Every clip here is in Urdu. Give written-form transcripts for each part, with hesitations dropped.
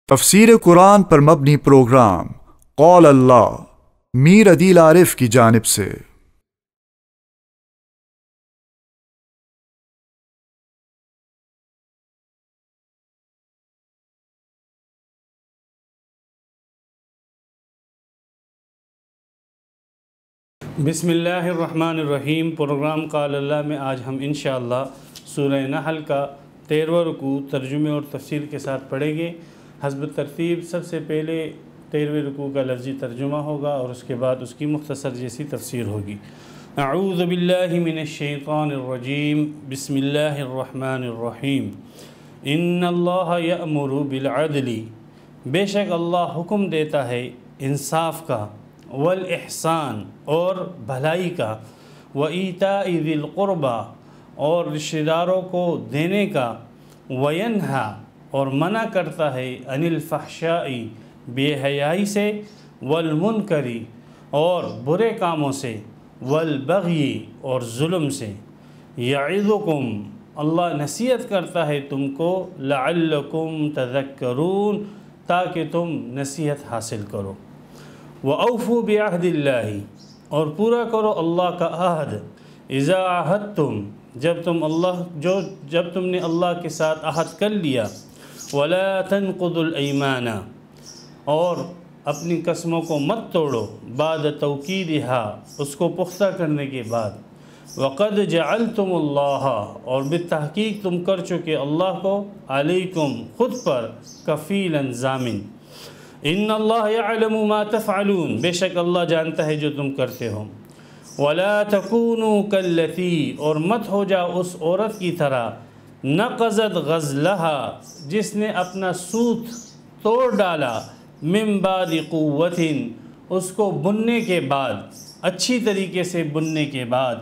تفسیر قرآن پر مبنی پروگرام قول اللہ میر عدیل عارف کی جانب سے۔ بسم اللہ الرحمن الرحیم۔ پروگرام قول اللہ میں آج ہم انشاءاللہ سورہ نحل کا 13واں رکوع ترجمے اور تفسیر کے ساتھ پڑھیں گے۔ حسب ترتیب سب سے پہلے 13ویں رکوع کا لفظی ترجمہ ہوگا اور اس کے بعد اس کی مختصر جیسی تفسیر ہوگی۔ اعوذ باللہ من الشیطان الرجیم، بسم اللہ الرحمن الرحیم۔ ان اللہ یأمر بالعدل، بے شک اللہ حکم دیتا ہے انصاف کا، والاحسان اور بھلائی کا، وایتاء ذی القربى اور رشتہ داروں کو دینے کا، وینہا اور منع کرتا ہے عن الفحشاء بے حیائی سے، والمنکر اور برے کاموں سے، والبغی اور ظلم سے، یعظکم اللہ نصیحت کرتا ہے تم کو، لعلکم تذکرون تاکہ تم نصیحت حاصل کرو، وَأَوْفُوا بِعَهْدِ اللَّهِ اور پورا کرو اللہ کا عہد، اذا عاہدتم جب تم نے اللہ کے ساتھ عہد کر لیا، وَلَا تَنْقُضُوا الْأَيْمَانَ اور اپنی قسموں کو مت توڑو، بعد توکیدها اس کو پختہ کرنے کے بعد، وَقَدْ جَعَلْتُمُ اللَّهَ اور بالتحقیق تم کر چکے اللہ کو، علیکم خود پر، کفیلا ضامن، ان اللہ یعلم ما تفعلون بے شک اللہ جانتا ہے جو تم کرتے ہو، ولا تکونوا کاللتی اور مت ہو جاؤ اس عورت کی طرح، نقضت غزلها جس نے اپنا سوت توڑ ڈالا، من بعد قوت اس کو بننے کے بعد، اچھی طریقے سے بننے کے بعد،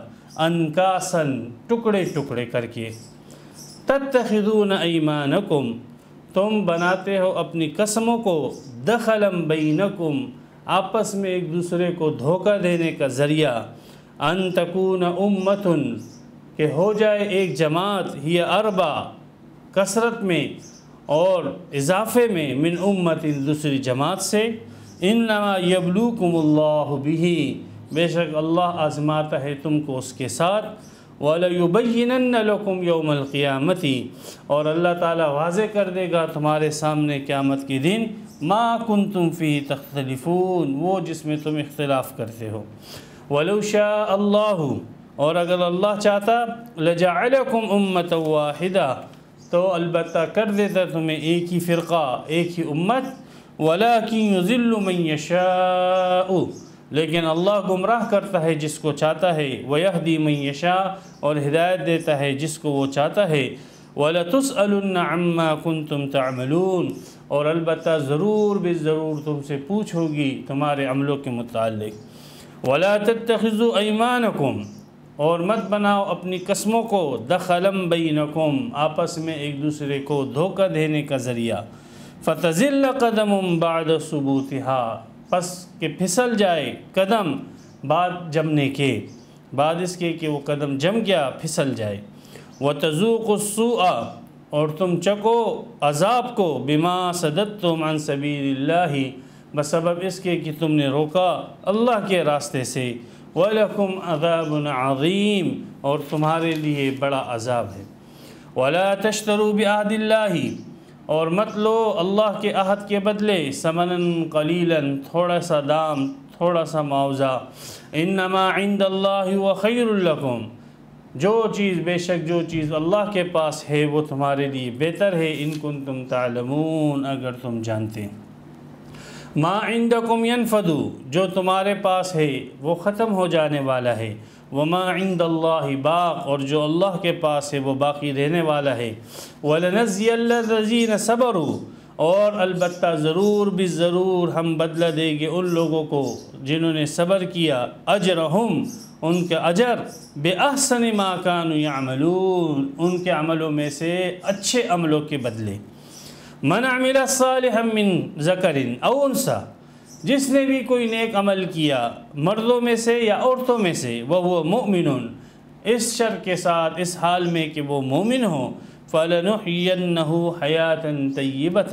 انکاسن ٹکڑے ٹکڑے کر کے، تتخذون ایمانکم تم بناتے ہو اپنی قسموں کو، دخلا بینکم آپس میں ایک دوسرے کو دھوکہ دینے کا ذریعہ، ان تکون امت کہ ہو جائے ایک جماعت، ہی اربع کثرت میں اور اضافے میں، من امت دوسری جماعت سے، انما یبلوکم اللہ بہ بے شک اللہ آزماتا ہے تم کو اس کے ساتھ، وَلَيُبَيِّنَنَّ لَكُمْ يَوْمَ الْقِيَامَةِ اور اللہ تعالیٰ واضح کر دے گا تمہارے سامنے قیامت کے دن، مَا كُنْتُمْ فِيهِ تَخْتَلِفُونَ وہ جس میں تم اختلاف کرتے ہو، وَلَوْ شَاءَ اللَّهُ اور اگر اللہ چاہتا، لَجَعَلَكُمْ أُمَّةً وَاحِدَةً تو البتہ کر دیتا تمہیں ایک ہی فرقہ، ایک ہی امت، وَلَكِنْ يُضِلُّ مَنْ يَشَاءُ لیکن اللہ گمراہ کرتا ہے جس کو چاہتا ہے، وَيَهْدِي مَنْ يَشَاءُ اور ہدایت دیتا ہے جس کو وہ چاہتا ہے، وَلَتُسْأَلُنَّ عَمَّا كُنْتُمْ تَعْمَلُونَ اور البتہ ضرور بالضرور تم سے پوچھ ہوگی تمہارے عملوں کے متعلق، وَلَا تَتَّخِذُوا أَيْمَانَكُمْ اور مت بناؤ اپنی قسموں کو، دخلا بینکم آپس میں ایک دوسرے کو دھوکہ دینے کا ذریعہ، فَتَزِلَّ قَدَمٌ بَعْدَ ثُبُوتِهَا پس کہ پھسل جائے قدم بعد جمنے کے، بعد اس کے کہ وہ قدم جم گیا پھسل جائے، وَتَذُوقُوا السُّوءَ اور تم چکو عذاب کو، بِمَا صَدَدتُّمْ عَنْ سَبِيلِ اللَّهِ بسبب اس کے کہ تم نے روکا اللہ کے راستے سے، وَلَكُمْ عَذَابٌ عَظِيمٌ اور تمہارے لیے بڑا عذاب ہے، وَلَا تَشْتَرُوا بِعَهْدِ اللَّهِ اور مت لو اللہ کے عہد کے بدلے، ثمناً قلیلاً تھوڑا سا دام، تھوڑا سا معاوضہ، انما عند اللہ هو خیر لکم بے شک جو چیز اللہ کے پاس ہے وہ تمہارے لیے بہتر ہے، ان کنتم تعلمون اگر تم جانتے، ما عندکم ینفد جو تمہارے پاس ہے وہ ختم ہو جانے والا ہے، وما عند اللہ باق اور جو اللہ کے پاس ہے وہ باقی رہنے والا ہے، وَلَنَجْزِيَنَّ الَّذِينَ صَبَرُوا اور البتہ ضرور بالضرور ہم بدلہ دیں گے ان لوگوں کو جنہوں نے صبر کیا، اجرہم ان کا اجر، بِأَحْسَنِ مَا كَانُوا يَعْمَلُونَ ان کے عملوں میں سے اچھے عملوں کے بدلے، مَنْ عَمِلَ صَالِحًا مِّن ذَكَرٍ أَوْ أُنثَىٰ جس نے بھی کوئی نیک عمل کیا مردوں میں سے یا عورتوں میں سے، وَهُوَ مُؤْمِنٌ اس شرط کے ساتھ اس حال میں کہ وہ مومن ہوں، فَلَنُحْيِيَنَّهُ حَيَاةً طَيِّبَةً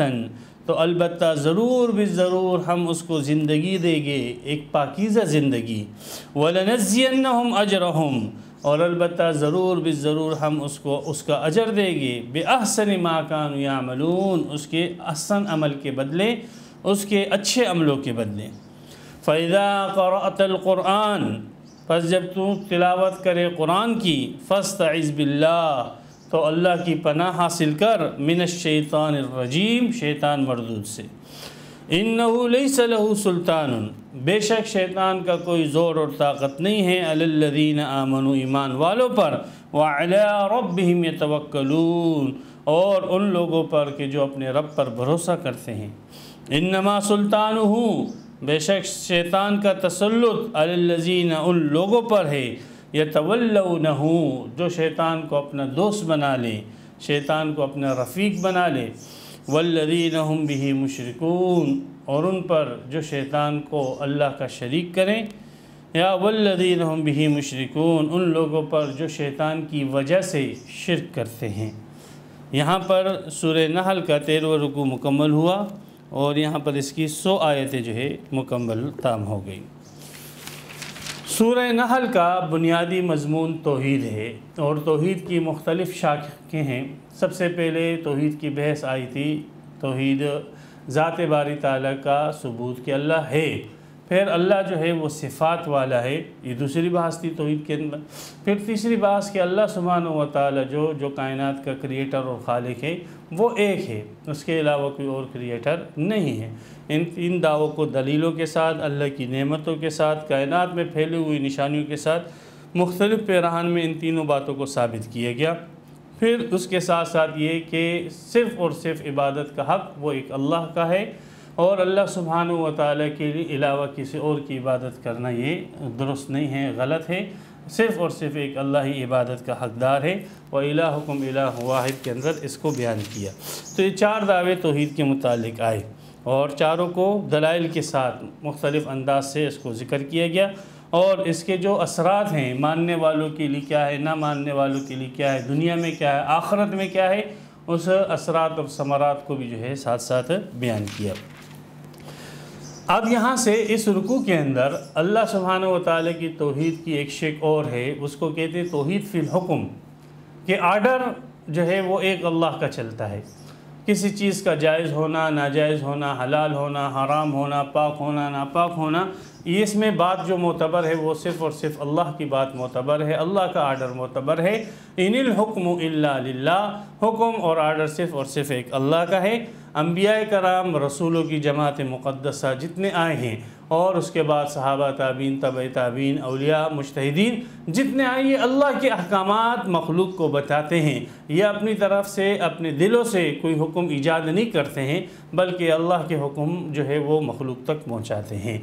تو البتہ ضرور بھی ضرور ہم اس کو زندگی دیں گے، ایک پاکیزہ زندگی۔ وَلَنَجْزِيَنَّهُمْ أَجْرَهُمْ، اور البتہ ضرور بھی ضرور ہم اس کا اجر دیں گے، بِأَحْسَنِ مَا كَانُوا يَعْمَلُونَ، اس کے احسن عمل کے بدلے، اس کے اچھے عملوں کے بدلے۔ فَإِذَا قَرَأْتَ الْقُرْآنَ، پس جب تو تلاوت کرے قرآن کی، فَاسْتَعِذْ بِاللَّهِ، تو اللہ کی پناہ حاصل کر، من الشیطان الرجیم، شیطان مردود سے۔ انہو لیس لہ سلطان، بے شک شیطان کا کوئی زور اور طاقت نہیں ہے، علی الذین آمنوا، ایمان والوں پر، وعلی ربہم یتوکلون، اور ان لوگوں پر کہ جو اپنے رب پر بھروسہ کرتے ہیں۔ انما سلطانہ، بے شک شیطان کا تسلط، علی الذین، ان لوگوں پر ہے، یتولونہ، جو شیطان کو اپنا دوست بنا لے، شیطان کو اپنا رفیق بنا لے، والذین ہم بہ مشرکون، اور ان پر جو شیطان کو اللہ کا شریک کریں، یا والذین ہم بہ مشرکون، ان لوگوں پر جو شیطان کی وجہ سے شرک کرتے ہیں۔ یہاں پر سورہ نحل کا 13واں رکوع مکمل ہوا، اور یہاں پر اس کی 100 آیتیں جو ہے مکمل تام ہو گئی۔ سورہ نحل کا بنیادی مضمون توحید ہے، اور توحید کی مختلف شاخیں ہیں۔ سب سے پہلے توحید کی بحث آئی تھی، توحید ذات باری تعالیٰ کا ثبوت کہ اللہ ہے، پھر اللہ جو ہے وہ صفات والا ہے، یہ دوسری بحث تھی توحید کے اندر۔ پھر تیسری بحث کہ اللہ سبحانہ و تعالیٰ جو کائنات کا کریٹر اور خالق ہے وہ ایک ہے، اس کے علاوہ کوئی اور کریٹر نہیں ہے۔ ان دعووں کو دلیلوں کے ساتھ، اللہ کی نعمتوں کے ساتھ، کائنات میں پھیلی ہوئی نشانیوں کے ساتھ مختلف پیراہن میں ان تینوں باتوں کو ثابت کیا گیا۔ پھر اس کے ساتھ ساتھ یہ کہ صرف اور صرف عبادت کا حق وہ ایک اللہ کا ہے، اور اللہ سبحانہ و تعالیٰ کے علاوہ کسی اور کی عبادت کرنا یہ درست نہیں ہے، غلط ہے۔ صرف اور صرف ایک اللہ ہی عبادت کا حقدار ہے، وَإِلَٰهُكُمْ إِلَٰهٌ واحد کے اندر اس کو بیان کیا۔ تو یہ 4 دعوے توحید کے متعلق آئے، اور چاروں کو دلائل کے ساتھ مختلف انداز سے اس کو ذکر کیا گیا، اور اس کے جو اثرات ہیں، ماننے والوں کے لیے کیا ہے، نہ ماننے والوں کے لیے کیا ہے، دنیا میں کیا ہے، آخرت میں کیا ہے، اس اثرات اور ثمرات کو بھی جو ہے ساتھ ساتھ بیان کیا۔ اب یہاں سے اس رکوع کے اندر اللہ سبحانہ و تعالیٰ کی توحید کی ایک شکل اور ہے، اس کو کہتے ہیں توحید فی الحکم، کہ آرڈر جو ہے وہ ایک اللہ کا چلتا ہے۔ کسی چیز کا جائز ہونا، ناجائز ہونا، حلال ہونا، حرام ہونا، پاک ہونا، ناپاک ہونا، یہ اس میں بات جو معتبر ہے وہ صرف اور صرف اللہ کی بات معتبر ہے، اللہ کا آرڈر معتبر ہے۔ ان الحکم الا للہ، حکم اور آرڈر صرف اور صرف ایک اللہ کا ہے۔ انبیاء کرام، رسولوں کی جماعت مقدسہ جتنے آئے ہیں، اور اس کے بعد صحابہ، تابعین، تبع تابعین، اولیاء، مجتہدین جتنے آئے، یہ اللہ کے احکامات مخلوق کو بتاتے ہیں۔ یہ اپنی طرف سے، اپنے دلوں سے کوئی حکم ایجاد نہیں کرتے ہیں، بلکہ اللہ کے حکم جو ہے وہ مخلوق تک پہنچاتے ہیں۔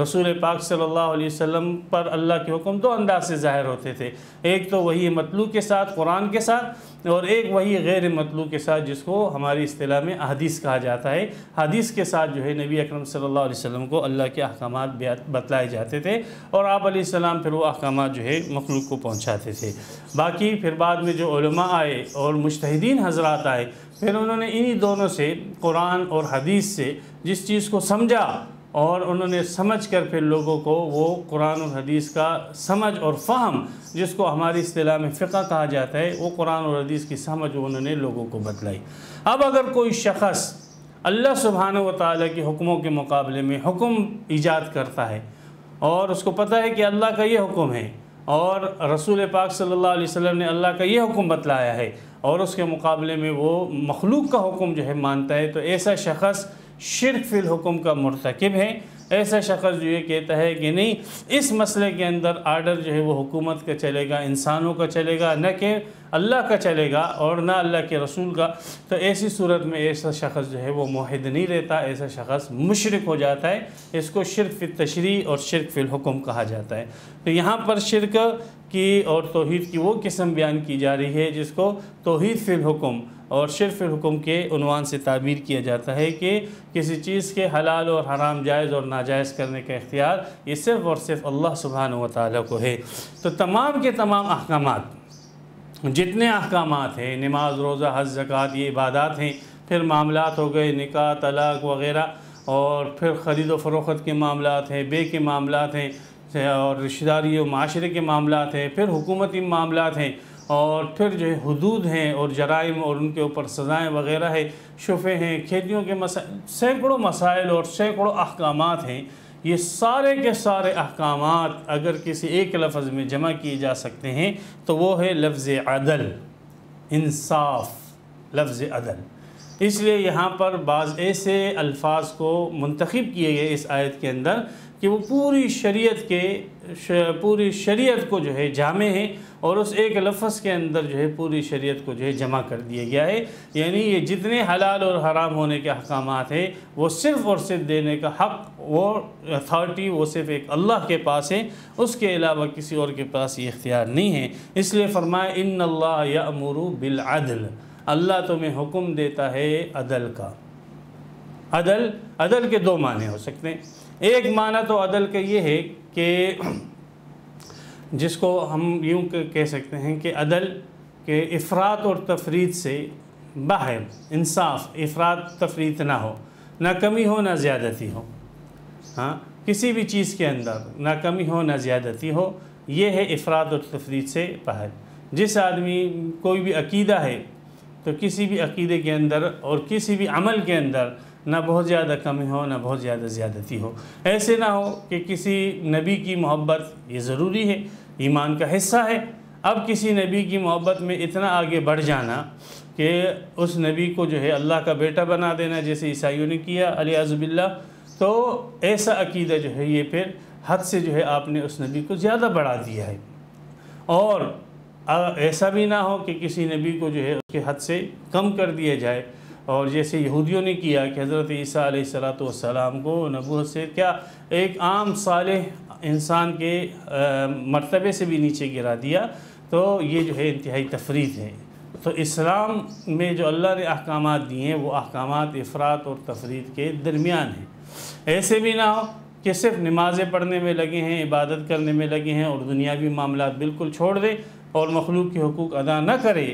رسول پاک صلی اللہ علیہ وسلم پر اللہ کے حکم 2 انداز سے ظاہر ہوتے تھے، ایک تو وحی مطلوع کے ساتھ، قرآن کے ساتھ، اور ایک وحی غیر مطلوع کے ساتھ، جس کو ہماری اصطلاح میں احادیث کہا جاتا ہے۔ حدیث کے ساتھ جو ہے نبی اکرم صلی اللہ علیہ وسلم کو اللہ کے احکامات بتلائے جاتے تھے، اور آپ علیہ السلام پھر وہ احکامات جو ہے مخلوق کو پہنچاتے تھے۔ باقی پھر بعد میں جو علماء آئے اور مجتہدین حضرات آئے، پھر انہوں نے انہی دونوں سے، قرآن اور حدیث سے جس چیز کو سمجھا، اور انہوں نے سمجھ کر پھر لوگوں کو وہ قرآن اور حدیث کا سمجھ اور فہم، جس کو ہماری اصطلاح میں فقہ کہا جاتا ہے، وہ قرآن اور حدیث کی سمجھ انہوں نے لوگوں کو بتلائی۔ اب اگر کوئی شخص اللہ سبحانہ و تعالیٰ کے حکموں کے مقابلے میں حکم ایجاد کرتا ہے، اور اس کو پتہ ہے کہ اللہ کا یہ حکم ہے، اور رسول پاک صلی اللہ علیہ وسلم نے اللہ کا یہ حکم بتلایا ہے، اور اس کے مقابلے میں وہ مخلوق کا حکم جو ہے مانتا ہے، تو ایسا شخص شرک فی الحکم کا مرتکب ہے۔ ایسا شخص جو یہ کہتا ہے کہ نہیں، اس مسئلے کے اندر آرڈر جو ہے وہ حکومت کا چلے گا، انسانوں کا چلے گا، نہ کہ اللہ کا چلے گا اور نہ اللہ کے رسول کا، تو ایسی صورت میں ایسا شخص جو ہے وہ موحد نہیں رہتا، ایسا شخص مشرک ہو جاتا ہے۔ اس کو شرک فی التشریع اور شرک فی الحکم کہا جاتا ہے۔ تو یہاں پر شرک کی اور توحید کی وہ قسم بیان کی جا رہی ہے جس کو توحید فی الحکم اور شرک فی الحکم کے عنوان سے تعبیر کیا جاتا ہے، کہ کسی چیز کے حلال اور حرام، جائز اور ناجائز کرنے کا اختیار یہ صرف اور صرف اللہ سبحانہ و تعالیٰ کو ہے۔ تو تمام کے تمام احکامات، جتنے احکامات ہیں، نماز، روزہ، حج، زکوٰۃ، یہ عبادات ہیں، پھر معاملات ہو گئے نکاح طلاق وغیرہ، اور پھر خرید و فروخت کے معاملات ہیں، بے کے معاملات ہیں، اور رشتہ داری و معاشرے کے معاملات ہیں، پھر حکومتی معاملات ہیں، اور پھر جو ہے حدود ہیں اور جرائم اور ان کے اوپر سزائیں وغیرہ ہے، شفے ہیں، کھیتیوں کے مسائل، سینکڑوں مسائل اور سینکڑوں احکامات ہیں۔ یہ سارے کے سارے احکامات اگر کسی ایک لفظ میں جمع کیے جا سکتے ہیں تو وہ ہے لفظ عدل، انصاف، لفظ عدل۔ اس لیے یہاں پر بعض ایسے الفاظ کو منتخب کیے گئے اس آیت کے اندر کہ وہ پوری شریعت کو جو ہے جامع ہے، اور اس ایک لفظ کے اندر جو ہے پوری شریعت کو جو ہے جمع کر دیا گیا ہے۔ یعنی یہ جتنے حلال اور حرام ہونے کے احکامات ہیں وہ صرف اور صرف دینے کا حق، وہ اتھارٹی وہ صرف ایک اللہ کے پاس ہے، اس کے علاوہ کسی اور کے پاس یہ اختیار نہیں ہے۔ اس لیے فرمایا ان اللہ یأمر بالعدل، اللہ تمہیں حکم دیتا ہے عدل کا۔ عدل کے دو معنی ہو سکتے ہیں۔ ایک معنی تو عدل کا یہ ہے کہ جس کو ہم یوں کہہ سکتے ہیں کہ عدل کہ افراط اور تفریط سے باہر، انصاف، افراط تفریط نہ ہو، نہ کمی ہو نہ زیادتی ہو، ہاں کسی بھی چیز کے اندر نہ کمی ہو نہ زیادتی ہو، یہ ہے افراط اور تفریط سے باہر۔ جس آدمی کوئی بھی عقیدہ ہے تو کسی بھی عقیدے کے اندر اور کسی بھی عمل کے اندر نہ بہت زیادہ کمی ہو نہ بہت زیادہ زیادتی ہو۔ ایسے نہ ہو کہ کسی نبی کی محبت یہ ضروری ہے، ایمان کا حصہ ہے، اب کسی نبی کی محبت میں اتنا آگے بڑھ جانا کہ اس نبی کو جو ہے اللہ کا بیٹا بنا دینا، جیسے عیسائیوں نے کیا علیہ باللہ، تو ایسا عقیدہ جو ہے یہ پھر حد سے جو ہے آپ نے اس نبی کو زیادہ بڑھا دیا ہے۔ اور ایسا بھی نہ ہو کہ کسی نبی کو جو ہے اس کے حد سے کم کر دیا جائے، اور جیسے یہودیوں نے کیا کہ حضرت عیسیٰ علیہ السلام کو نبوت سے کیا ایک عام صالح انسان کے مرتبے سے بھی نیچے گرا دیا، تو یہ جو ہے انتہائی تفریط ہے۔ تو اسلام میں جو اللہ نے احکامات دیے ہیں وہ احکامات افراط اور تفریط کے درمیان ہیں۔ ایسے بھی نہ ہو کہ صرف نمازیں پڑھنے میں لگے ہیں، عبادت کرنے میں لگے ہیں، اور دنیاوی معاملات بالکل چھوڑ دیں اور مخلوق کے حقوق ادا نہ کرے،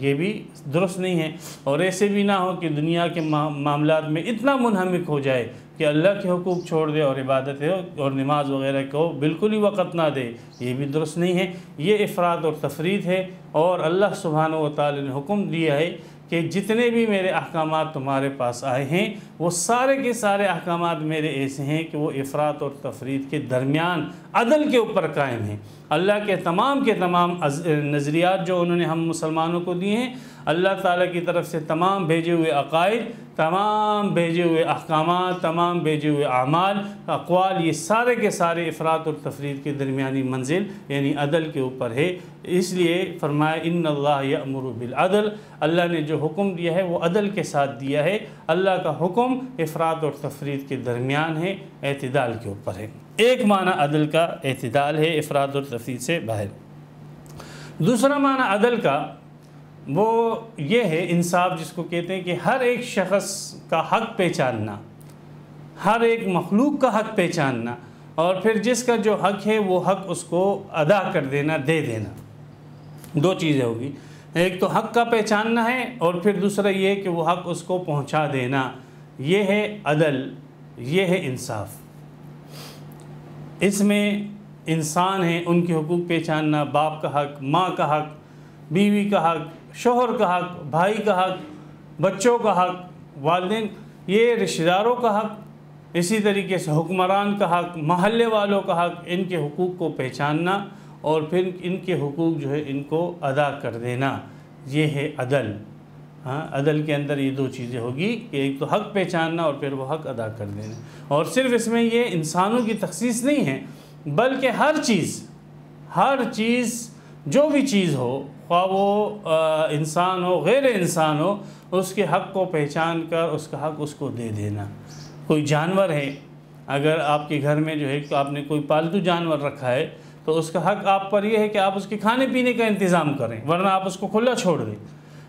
یہ بھی درست نہیں ہے۔ اور ایسے بھی نہ ہو کہ دنیا کے معاملات میں اتنا منہمک ہو جائے کہ اللہ کے حقوق چھوڑ دے اور عبادت اور نماز وغیرہ کو بالکل ہی وقت نہ دے، یہ بھی درست نہیں ہے۔ یہ افراط اور تفریط ہے، اور اللہ سبحانہ و تعالی نے حکم دیا ہے کہ جتنے بھی میرے احکامات تمہارے پاس آئے ہیں وہ سارے کے سارے احکامات میرے ایسے ہیں کہ وہ افراط اور تفریط کے درمیان عدل کے اوپر قائم ہیں۔ اللہ کے تمام نظریات جو انہوں نے ہم مسلمانوں کو دیے ہیں، اللہ تعالیٰ کی طرف سے تمام بھیجے ہوئے عقائد، تمام بھیجے ہوئے احکامات، تمام بھیجے ہوئے اعمال، اقوال، یہ سارے کے سارے افراط اور تفریط کے درمیانی منزل یعنی عدل کے اوپر ہے۔ اس لیے فرمایا ان اللہ یأمر بالعدل، اللہ نے جو حکم دیا ہے وہ عدل کے ساتھ دیا ہے۔ اللہ کا حکم افراط اور تفریط کے درمیان ہے، اعتدال کے اوپر ہے۔ ایک معنی عدل کا اعتدال ہے، افراط اور تفریط سے باہر۔ دوسرا معنی عدل کا وہ یہ ہے انصاف، جس کو کہتے ہیں کہ ہر ایک شخص کا حق پہچاننا، ہر ایک مخلوق کا حق پہچاننا، اور پھر جس کا جو حق ہے وہ حق اس کو ادا کر دینا، دے دینا۔ دو چیزیں ہوگی، ایک تو حق کا پہچاننا ہے، اور پھر دوسرا یہ کہ وہ حق اس کو پہنچا دینا۔ یہ ہے عدل، یہ ہے انصاف۔ اس میں انسان ہیں، ان کے حقوق پہچاننا، باپ کا حق، ماں کا حق، بیوی کا حق، شوہر کا حق، بھائی کا حق، بچوں کا حق، والدین، یہ رشتہ داروں کا حق، اسی طریقے سے حکمران کا حق، محلے والوں کا حق، ان کے حقوق کو پہچاننا اور پھر ان کے حقوق جو ہے ان کو ادا کر دینا، یہ ہے عدل۔ ہاں، عدل کے اندر یہ دو چیزیں ہوگی کہ ایک تو حق پہچاننا اور پھر وہ حق ادا کر دینا۔ اور صرف اس میں یہ انسانوں کی تخصیص نہیں ہے، بلکہ ہر چیز جو بھی چیز ہو، خواہ وہ انسان ہو غیر انسان ہو، اس کے حق کو پہچان کر اس کا حق اس کو دے دینا۔ کوئی جانور ہے، اگر آپ کے گھر میں جو ہے کہ آپ نے کوئی پالتو جانور رکھا ہے تو اس کا حق آپ پر یہ ہے کہ آپ اس کے کھانے پینے کا انتظام کریں، ورنہ آپ اس کو کھلا چھوڑ دیں۔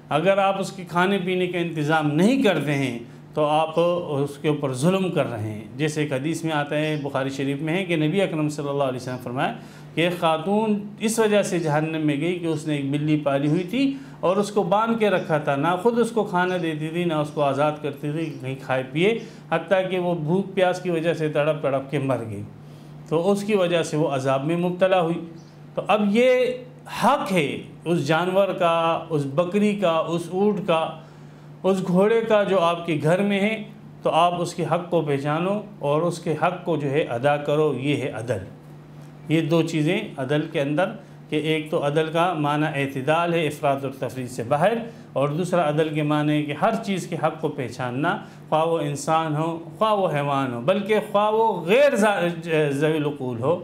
اگر آپ اس کے کھانے پینے کا انتظام نہیں کرتے ہیں تو آپ اس کے اوپر ظلم کر رہے ہیں۔ جیسے ایک حدیث میں آتا ہے، بخاری شریف میں ہے، کہ نبی اکرم صلی اللہ علیہ وسلم فرمایا کہ ایک خاتون اس وجہ سے جہنم میں گئی کہ اس نے ایک بلی پالی ہوئی تھی اور اس کو باندھ کے رکھا تھا، نہ خود اس کو کھانا دیتی تھی نہ اس کو آزاد کرتی تھی کہ کہیں کھائے پیے، حتیٰ کہ وہ بھوک پیاس کی وجہ سے تڑپ تڑپ کے مر گئی، تو اس کی وجہ سے وہ عذاب میں مبتلا ہوئی۔ تو اب یہ حق ہے اس جانور کا، اس بکری کا، اس اونٹ کا، اس گھوڑے کا جو آپ کے گھر میں ہے، تو آپ اس کے حق کو پہچانو اور اس کے حق کو جو ہے ادا کرو۔ یہ ہے عدل۔ یہ دو چیزیں عدل کے اندر، کہ ایک تو عدل کا معنی اعتدال ہے، افراط اور تفریط سے باہر، اور دوسرا عدل کے معنی ہے کہ ہر چیز کے حق کو پہچاننا، خواہ وہ انسان ہو، خواہ وہ حیوان ہو، بلکہ خواہ وہ غیر ذوی العقول ہو،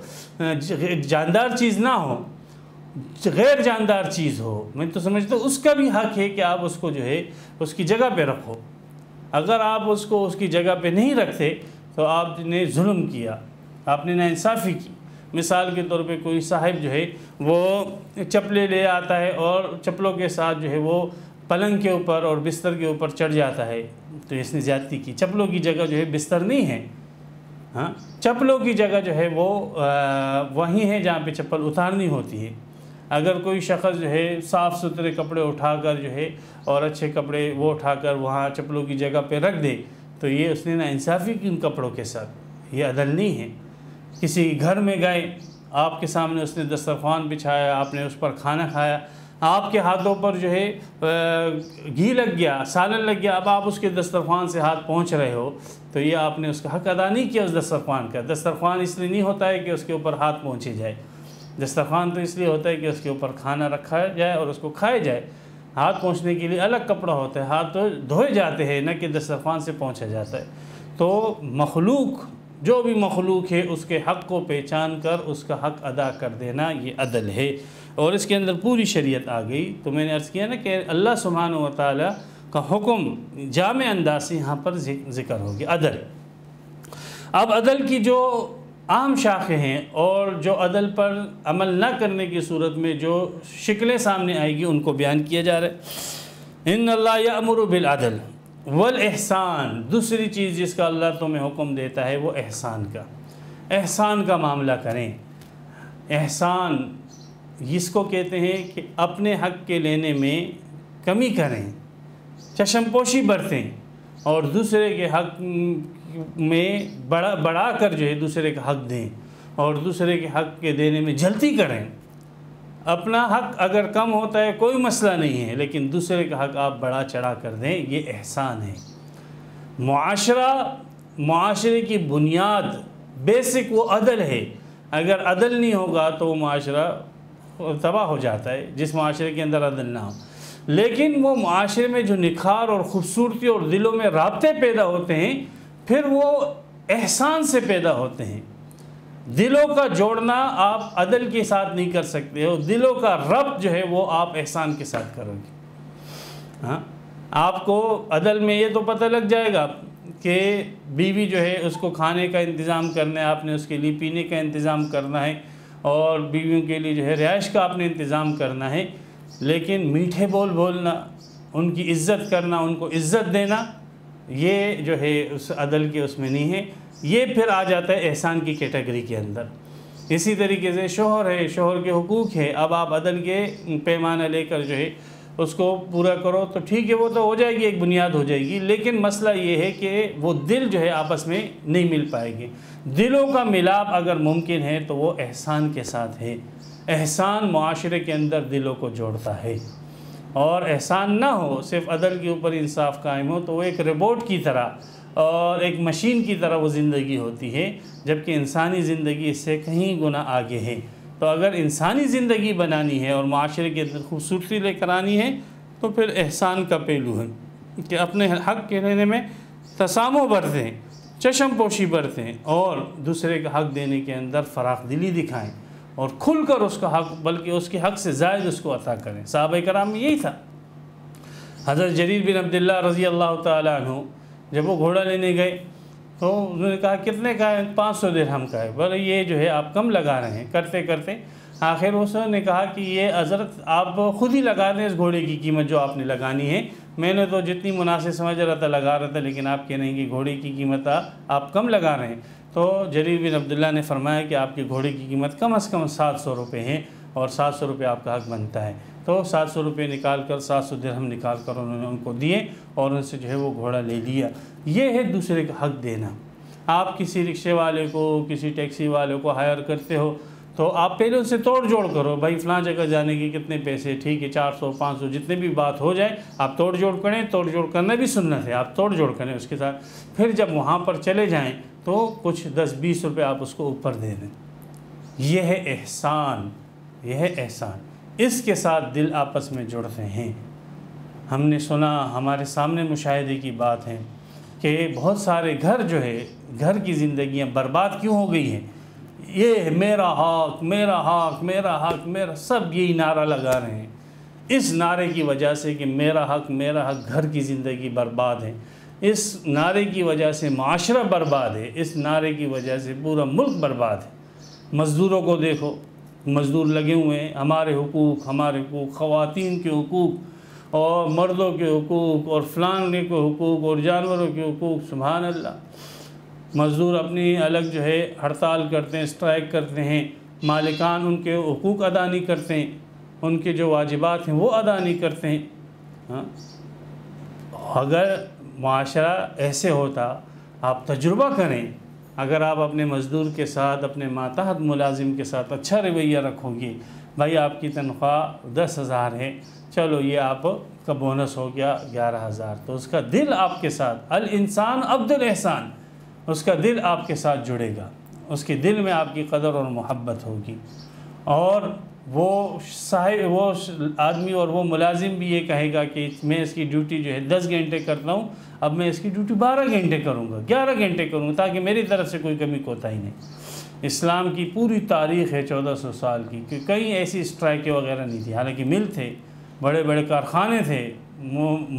جاندار چیز نہ ہو، غیر جاندار چیز ہو، میں تو سمجھتا ہوں اس کا بھی حق ہے کہ آپ اس کو جو ہے اس کی جگہ پہ رکھو۔ اگر آپ اس کو اس کی جگہ پہ نہیں رکھتے تو آپ نے ظلم کیا، آپ نے ناانصافی کی۔ مثال کے طور پہ کوئی صاحب جو ہے وہ چپلے لے آتا ہے اور چپلوں کے ساتھ جو ہے وہ پلنگ کے اوپر اور بستر کے اوپر چڑھ جاتا ہے، تو اس نے زیادتی کی۔ چپلوں کی جگہ جو ہے بستر نہیں ہے، ہاں، چپلوں کی جگہ جو ہے وہ وہیں ہے جہاں پہ چپل اتارنی ہوتی ہے۔ اگر کوئی شخص جو ہے صاف ستھرے کپڑے اٹھا کر جو ہے اور اچھے کپڑے وہ اٹھا کر وہاں چپلوں کی جگہ پہ رکھ دے تو یہ اس نے ناانصافی کی ان کپڑوں کے ساتھ، یہ عدل نہیں ہے۔ کسی گھر میں گئے، آپ کے سامنے اس نے دسترخوان بچھایا، آپ نے اس پر کھانا کھایا، آپ کے ہاتھوں پر جو ہے گھی لگ گیا، سالن لگ گیا، اب آپ اس کے دسترخوان سے ہاتھ پہنچ رہے ہو تو یہ آپ نے اس کا حق ادا نہیں کیا اس دسترخوان کا۔ دسترخوان اس لیے نہیں ہوتا ہے کہ اس کے اوپر ہاتھ پہنچے جائے، دسترخوان تو اس لیے ہوتا ہے کہ اس کے اوپر کھانا رکھا جائے اور اس کو کھایا جائے۔ ہاتھ پہنچنے کے لیے الگ کپڑا ہوتا ہے، ہاتھ تو دھوئے جاتے ہیں، نہ کہ دسترخوان سے پہنچا جاتا ہے۔ تو مخلوق، جو بھی مخلوق ہے، اس کے حق کو پہچان کر اس کا حق ادا کر دینا، یہ عدل ہے، اور اس کے اندر پوری شریعت آ گئی۔ تو میں نے عرض کیا نا کہ اللہ سبحانہ و تعالیٰ کا حکم جامع انداز سے یہاں پر ذکر ہوگی، عدل۔ اب عدل کی جو عام شاخیں ہیں اور جو عدل پر عمل نہ کرنے کی صورت میں جو شکلیں سامنے آئے گی ان کو بیان کیا جا رہا ہے۔ ان اللہ یأمر بالعدل والاحسان، دوسری چیز جس کا اللہ تمہیں حکم دیتا ہے وہ احسان کا، احسان کا معاملہ کریں۔ احسان جس کو کہتے ہیں کہ اپنے حق کے لینے میں کمی کریں، چشم پوشی برتیں اور دوسرے کے حق میں بڑھا کر جو ہے دوسرے کا حق دیں اور دوسرے کے حق کے دینے میں جلدی کریں۔ اپنا حق اگر کم ہوتا ہے کوئی مسئلہ نہیں ہے، لیکن دوسرے کا حق آپ بڑھا چڑھا کر دیں، یہ احسان ہے۔ معاشرے کی بنیاد بیسک وہ عدل ہے، اگر عدل نہیں ہوگا تو وہ معاشرہ تباہ ہو جاتا ہے، جس معاشرے کے اندر عدل نہ ہو۔ لیکن وہ معاشرے میں جو نکھار اور خوبصورتی اور دلوں میں رابطے پیدا ہوتے ہیں پھر وہ احسان سے پیدا ہوتے ہیں۔ دلوں کا جوڑنا آپ عدل کے ساتھ نہیں کر سکتے ہو، دلوں کا ربط جو ہے وہ آپ احسان کے ساتھ کرو گے۔ ہاں، آپ کو عدل میں یہ تو پتہ لگ جائے گا کہ بیوی جو ہے اس کو کھانے کا انتظام کرنا ہے، آپ نے اس کے لیے پینے کا انتظام کرنا ہے اور بیویوں کے لیے جو ہے رہائش کا آپ نے انتظام کرنا ہے، لیکن میٹھے بول بولنا، ان کی عزت کرنا، ان کو عزت دینا، یہ جو ہے اس عدل کے اس میں نہیں ہے۔ یہ پھر آ جاتا ہے احسان کی کیٹیگری کے اندر۔ اسی طریقے سے شوہر ہے، شوہر کے حقوق ہے، اب آپ عدل کے پیمانہ لے کر جو ہے اس کو پورا کرو تو ٹھیک ہے، وہ تو ہو جائے گی، ایک بنیاد ہو جائے گی، لیکن مسئلہ یہ ہے کہ وہ دل جو ہے آپس میں نہیں مل پائے گی۔ دلوں کا ملاپ اگر ممکن ہے تو وہ احسان کے ساتھ ہے۔ احسان معاشرے کے اندر دلوں کو جوڑتا ہے، اور احسان نہ ہو، صرف عدل کے اوپر انصاف قائم ہو تو وہ ایک روبوٹ کی طرح اور ایک مشین کی طرح وہ زندگی ہوتی ہے، جبکہ انسانی زندگی اس سے کہیں گنا آگے ہے۔ تو اگر انسانی زندگی بنانی ہے اور معاشرے کے اندر خوبصورتی لے کر آنی ہے تو پھر احسان کا پہلو ہے کہ اپنے حق کے لینے میں تسامح برتیں، چشم پوشی برتیں اور دوسرے کا حق دینے کے اندر فراخ دلی دکھائیں اور کھل کر اس کا حق، بلکہ اس کے حق سے زائد اس کو عطا کریں۔ صحابہ کرام میں یہی تھا۔ حضرت جریر بن عبداللہ رضی اللہ تعالیٰ عنہ جب وہ گھوڑا لینے گئے تو انہوں نے کہا کتنے کا ہے؟ 500 درہم کا ہے۔ بولے یہ جو ہے آپ کم لگا رہے ہیں۔ کرتے کرتے آخر اس نے کہا کہ یہ حضرت آپ خود ہی لگا دیں اس گھوڑے کی قیمت جو آپ نے لگانی ہے، میں نے تو جتنی مناسب سمجھ رہا تھا لگا رہا تھا، لیکن آپ کہہ رہے ہیں کہ گھوڑے کی قیمت آپ کم لگا رہے ہیں۔ تو جریر بن عبداللہ نے فرمایا کہ آپ کے گھوڑے کی قیمت کم از کم 700 روپے ہیں، اور 700 روپے آپ کا حق بنتا ہے۔ تو 700 روپے نکال کر 700 درہم نکال کر انہوں نے ان کو دیے، اور ان سے جو ہے وہ گھوڑا لے لیا۔ یہ ہے دوسرے کا حق دینا۔ آپ کسی رکشے والے کو، کسی ٹیکسی والے کو ہائر کرتے ہو تو آپ پہلے ان سے توڑ جوڑ کرو، بھائی فلاں جگہ جانے کی کتنے پیسے، ٹھیک ہے 400 500 جتنے بھی بات ہو جائے آپ توڑ جوڑ کریں، توڑ جوڑ کرنا بھی سنت ہے، آپ توڑ جوڑ کریں اس کے ساتھ۔ پھر جب وہاں پر چلے جائیں تو کچھ 10-20 روپے آپ اس کو اوپر دے دیں۔ یہ ہے احسان، یہ ہے احسان، اس کے ساتھ دل آپس میں جڑتے ہیں۔ ہم نے سنا، ہمارے سامنے مشاہدے کی بات ہے کہ بہت سارے گھر جو ہے، گھر کی زندگیاں برباد کیوں ہو گئی ہیں؟ یہ میرا حق، میرا حق، میرا حق، میرا، سب یہی نعرہ لگا رہے ہیں۔ اس نعرے کی وجہ سے کہ میرا حق، میرا حق، گھر کی زندگی برباد ہے۔ اس نعرے کی وجہ سے معاشرہ برباد ہے، اس نعرے کی وجہ سے پورا ملک برباد ہے۔ مزدوروں کو دیکھو، مزدور لگے ہوئے ہیں، ہمارے حقوق، ہمارے حقوق، خواتین کے حقوق اور مردوں کے حقوق اور فلان کے حقوق اور جانوروں کے حقوق، سبحان اللہ۔ مزدور اپنی الگ جو ہے ہڑتال کرتے ہیں، اسٹرائک کرتے ہیں، مالکان ان کے حقوق ادا نہیں کرتے ہیں، ان کے جو واجبات ہیں وہ ادا نہیں کرتے ہیں۔ ہاں، اگر معاشرہ ایسے ہوتا، آپ تجربہ کریں، اگر آپ اپنے مزدور کے ساتھ، اپنے ماتحت ملازم کے ساتھ اچھا رویہ رکھو گے، بھائی آپ کی تنخواہ 10,000 ہے، چلو یہ آپ کا بونس ہو گیا 11,000، تو اس کا دل آپ کے ساتھ، الانسان عبد الاحسان، اس کا دل آپ کے ساتھ جڑے گا، اس کے دل میں آپ کی قدر اور محبت ہوگی، اور وہ صاحب، وہ آدمی اور وہ ملازم بھی یہ کہے گا کہ میں اس کی ڈیوٹی جو ہے 10 گھنٹے کرتا ہوں، اب میں اس کی ڈیوٹی 12 گھنٹے کروں گا، 11 گھنٹے کروں گا، تاکہ میری طرف سے کوئی کمی کوتاہی نہیں۔ اسلام کی پوری تاریخ ہے 1400 سال کی، کہ کہیں ایسی اسٹرائکیں وغیرہ نہیں تھی، حالانکہ مل تھے، بڑے بڑے کارخانے تھے،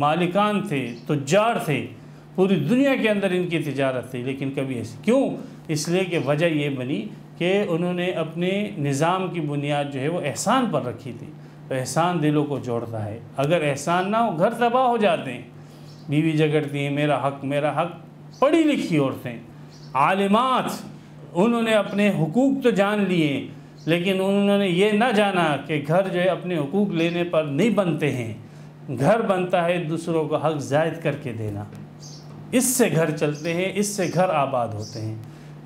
مالکان تھے، تجار تھے، پوری دنیا کے اندر ان کی تجارت تھی، لیکن کبھی ایسی کیوں؟ اس لیے کہ وجہ یہ بنی کہ انہوں نے اپنے نظام کی بنیاد جو ہے وہ احسان پر رکھی تھی۔ تو احسان دلوں کو جوڑتا ہے، اگر احسان نہ ہو گھر تباہ ہو جاتے ہیں، بیوی جھگڑتی ہیں، میرا حق، میرا حق۔ پڑھی لکھی عورتیں، عالمات، انہوں نے اپنے حقوق تو جان لیے، لیکن انہوں نے یہ نہ جانا کہ گھر جو ہے اپنے حقوق لینے پر نہیں بنتے ہیں، گھر بنتا ہے دوسروں کو حق زائد کر کے دینا، اس سے گھر چلتے ہیں، اس سے گھر آباد ہوتے ہیں۔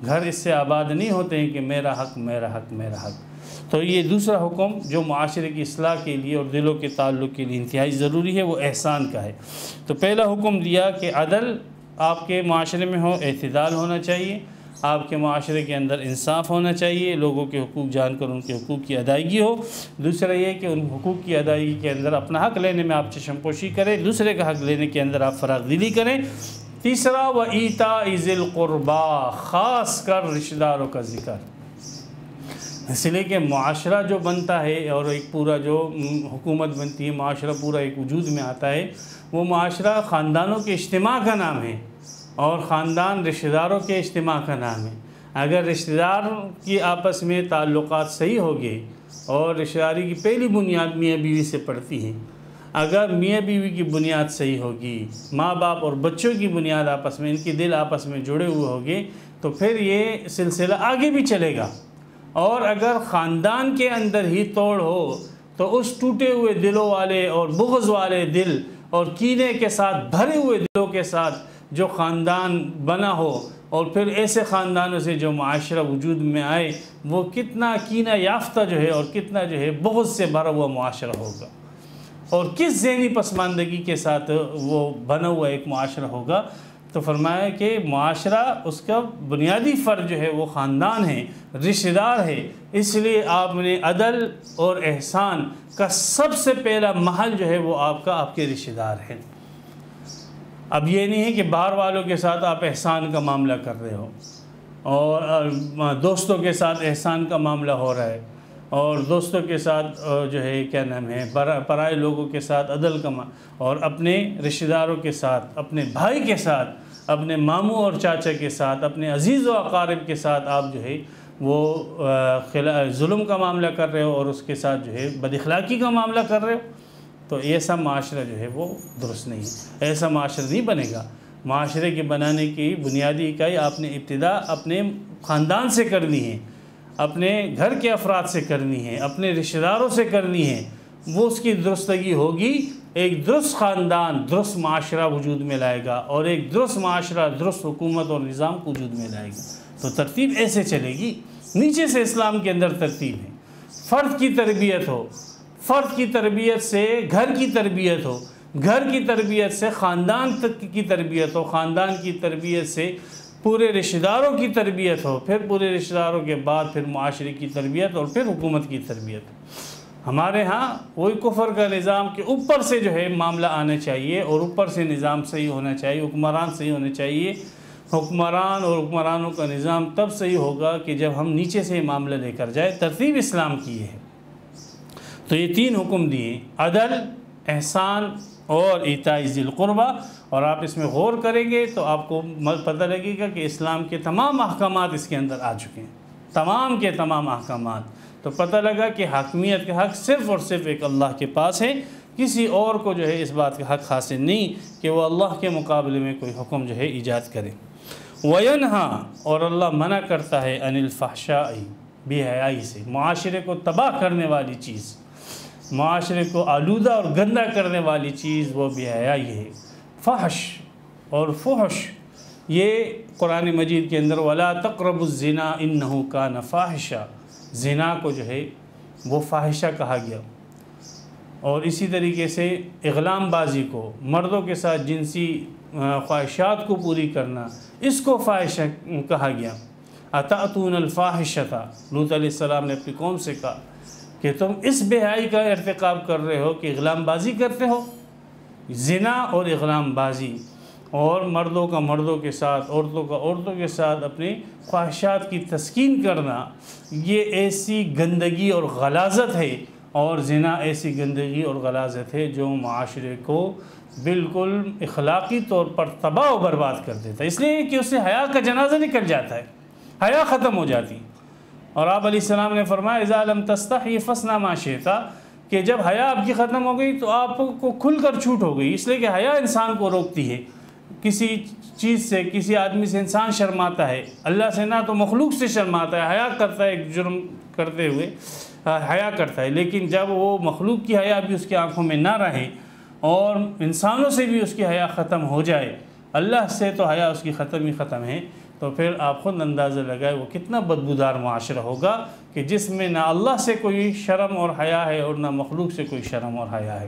گھر اس سے آباد نہیں ہوتے ہیں کہ میرا حق، میرا حق، میرا حق۔ تو یہ دوسرا حکم جو معاشرے کی اصلاح کے لیے اور دلوں کے تعلق کے لیے انتہائی ضروری ہے، وہ احسان کا ہے۔ تو پہلا حکم دیا کہ عدل آپ کے معاشرے میں ہو، اعتدال ہونا چاہیے، آپ کے معاشرے کے اندر انصاف ہونا چاہیے، لوگوں کے حقوق جان کر ان کے حقوق کی ادائیگی ہو۔ دوسرا یہ کہ ان حقوق کی ادائیگی کے اندر اپنا حق لینے میں آپ چشم پوشی کریں، دوسرے کا حق لینے کے اندر آپ فراخ دلی کریں۔ تیسرا، وَإِيتَاءِ ذِي الْقُرْبَىٰ، خاص کر رشتہ داروں کا ذکر، اس لیے کہ معاشرہ جو بنتا ہے اور ایک پورا جو حکومت بنتی ہے، معاشرہ پورا ایک وجود میں آتا ہے، وہ معاشرہ خاندانوں کے اجتماع کا نام ہے، اور خاندان رشتہ داروں کے اجتماع کا نام ہے۔ اگر رشتہ دار کی آپس میں تعلقات صحیح ہوگے، اور رشتہ داری کی پہلی بنیاد میاں بیوی سے پڑتی ہے، اگر میاں بیوی کی بنیاد صحیح ہوگی، ماں باپ اور بچوں کی بنیاد آپس میں، ان کے دل آپس میں جڑے ہوئے ہوگے، تو پھر یہ سلسلہ آگے بھی چلے گا۔ اور اگر خاندان کے اندر ہی توڑ ہو تو اس ٹوٹے ہوئے دلوں والے اور بغض والے دل اور کینے کے ساتھ بھرے ہوئے دلوں کے ساتھ جو خاندان بنا ہو، اور پھر ایسے خاندانوں سے جو معاشرہ وجود میں آئے، وہ کتنا کینہ یافتہ جو ہے اور کتنا جو ہے بغض سے بھرا ہوا معاشرہ ہوگا، اور کس ذہنی پسماندگی کے ساتھ وہ بنا ہوا ایک معاشرہ ہوگا۔ تو فرمایا کہ معاشرہ، اس کا بنیادی فرد جو ہے وہ خاندان ہے، رشتہ دار ہے، اس لیے آپ نے عدل اور احسان کا سب سے پہلا محل جو ہے وہ آپ کے رشتہ دار ہیں۔ اب یہ نہیں ہے کہ باہر والوں کے ساتھ آپ احسان کا معاملہ کر رہے ہو، اور دوستوں کے ساتھ احسان کا معاملہ ہو رہا ہے، اور دوستوں کے ساتھ جو ہے کیا نام ہے پرائے لوگوں کے ساتھ عدل کا اور اپنے رشتہ داروں کے ساتھ، اپنے بھائی کے ساتھ، اپنے ماموں اور چاچا کے ساتھ، اپنے عزیز و اقارب کے ساتھ آپ جو ہے وہ ظلم کا معاملہ کر رہے ہو اور اس کے ساتھ جو ہے بد اخلاقی کا معاملہ کر رہے ہو، تو ایسا معاشرہ جو ہے وہ درست نہیں ہے، ایسا معاشرہ نہیں بنے گا۔ معاشرے کے بنانے کی بنیادی اکائی آپ نے ابتدا اپنے خاندان سے کرنی ہے، اپنے گھر کے افراد سے کرنی ہے، اپنے رشتہ داروں سے کرنی ہے۔ وہ اس کی درستگی ہوگی، ایک درست خاندان درست معاشرہ وجود میں لائے گا، اور ایک درست معاشرہ درست حکومت اور نظام کو وجود میں لائے گا۔ تو ترتیب ایسے چلے گی، نیچے سے اسلام کے اندر ترتیب ہے۔ فرد کی تربیت ہو، فرد کی تربیت سے گھر کی تربیت ہو، گھر کی تربیت سے خاندان تک کی تربیت ہو، خاندان کی تربیت سے پورے رشتہ داروں کی تربیت ہو، پھر پورے رشتہ داروں کے بعد پھر معاشرے کی تربیت اور پھر حکومت کی تربیت۔ ہمارے ہاں وہی کفر کا نظام کے اوپر سے جو ہے معاملہ آنا چاہیے، اور اوپر سے نظام صحیح ہونا چاہیے، حکمران صحیح ہونے چاہیے۔ حکمران اور حکمرانوں کا نظام تب صحیح ہوگا کہ جب ہم نیچے سے معاملہ لے کر جائے۔ ترتیب اسلام کی ہے۔ تو یہ 3 حکم دیے، عدل، احسان اور ایتاء ذی القربہ، اور آپ اس میں غور کریں گے تو آپ کو پتہ لگے گا کہ اسلام کے تمام احکامات اس کے اندر آ چکے ہیں، تمام کے تمام احکامات۔ تو پتہ لگا کہ حاکمیت کا حق صرف اور صرف ایک اللہ کے پاس ہے، کسی اور کو جو ہے اس بات کا حق حاصل نہیں کہ وہ اللہ کے مقابلے میں کوئی حکم جو ہے ایجاد کرے۔ وَيَنْهَا، اور اللہ منع کرتا ہے، عَنِ الْفَحْشَاءِ، بے حیائی سے، معاشرے کو تباہ کرنے والی چیز، معاشرے کو آلودہ اور گندہ کرنے والی چیز وہ بے حیائی ہے۔ فحش اور فحش، یہ قرآن مجید کے اندر وَلَا تَقْرَبُوا الزِّنَا إِنَّهُ كَانَ فَاحِشًا، زنا کو جو ہے وہ فاحشہ کہا گیا۔ اور اسی طریقے سے اغلام بازی کو، مردوں کے ساتھ جنسی خواہشات کو پوری کرنا، اس کو فاحشہ کہا گیا۔ اَتَأْتُونَ الْفَاحِشَةَ، لوط علیہ السلام نے اپنی قوم سے کہا کہ تم اس بے حیائی کا ارتکاب کر رہے ہو کہ اغلام بازی کرتے ہو۔ زنا اور اغلام بازی، اور مردوں کا مردوں کے ساتھ، عورتوں کا عورتوں کے ساتھ اپنی خواہشات کی تسکین کرنا، یہ ایسی گندگی اور غلاظت ہے، اور زنا ایسی گندگی اور غلاظت ہے جو معاشرے کو بالکل اخلاقی طور پر تباہ و برباد کر دیتا ہے، اس لیے کہ اس سے حیا کا جنازہ نکل جاتا ہے، حیا ختم ہو جاتی۔ اور آپ علیہ السلام نے فرمایا اذا لم تستحی فاصنع ما شئت، کہ جب حیا آپ کی ختم ہو گئی تو آپ کو کھل کر چھوٹ ہو گئی، اس لیے کہ حیا انسان کو روکتی ہے۔ کسی چیز سے، کسی آدمی سے انسان شرماتا ہے، اللہ سے نہ تو مخلوق سے شرماتا ہے، حیا کرتا ہے، ایک جرم کرتے ہوئے حیا کرتا ہے، لیکن جب وہ مخلوق کی حیا بھی اس کی آنکھوں میں نہ رہے اور انسانوں سے بھی اس کی حیا ختم ہو جائے، اللہ سے تو حیا اس کی ختم ہی ختم ہے، تو پھر آپ خود اندازہ لگائے وہ کتنا بدبودار معاشرہ ہوگا کہ جس میں نہ اللہ سے کوئی شرم اور حیا ہے اور نہ مخلوق سے کوئی شرم اور حیا ہے۔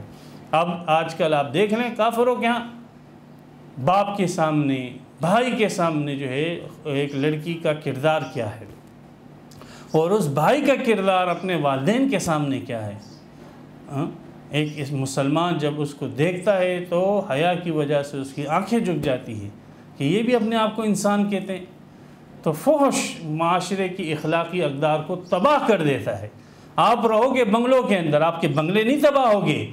اب آج کل آپ دیکھ لیں کافروں کے ہاں باپ کے سامنے، بھائی کے سامنے جو ہے ایک لڑکی کا کردار کیا ہے، اور اس بھائی کا کردار اپنے والدین کے سامنے کیا ہے۔ ایک مسلمان جب اس کو دیکھتا ہے تو حیا کی وجہ سے اس کی آنکھیں جھک جاتی ہیں کہ یہ بھی اپنے آپ کو انسان کہتے ہیں۔ تو فحش معاشرے کی اخلاقی اقدار کو تباہ کر دیتا ہے۔ آپ رہو گے بنگلوں کے اندر، آپ کے بنگلے نہیں تباہ ہوں گے،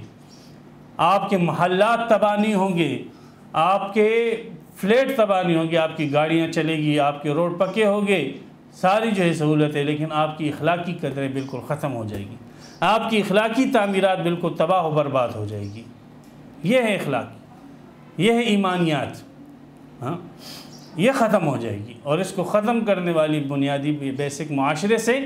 آپ کے محلات تباہ نہیں ہوں گے، آپ کے فلیٹ تباہ نہیں ہوں گے، آپ کی گاڑیاں چلے گی، آپ کے روڈ پکے ہوں گے، ساری جو ہے سہولت ہے، لیکن آپ کی اخلاقی قدریں بالکل ختم ہو جائے گی، آپ کی اخلاقی تعمیرات بالکل تباہ و برباد ہو جائے گی۔ یہ ہے اخلاق، یہ ہے ایمانیات، یہ ختم ہو جائے گی۔ اور اس کو ختم کرنے والی بنیادی بیسک معاشرے سے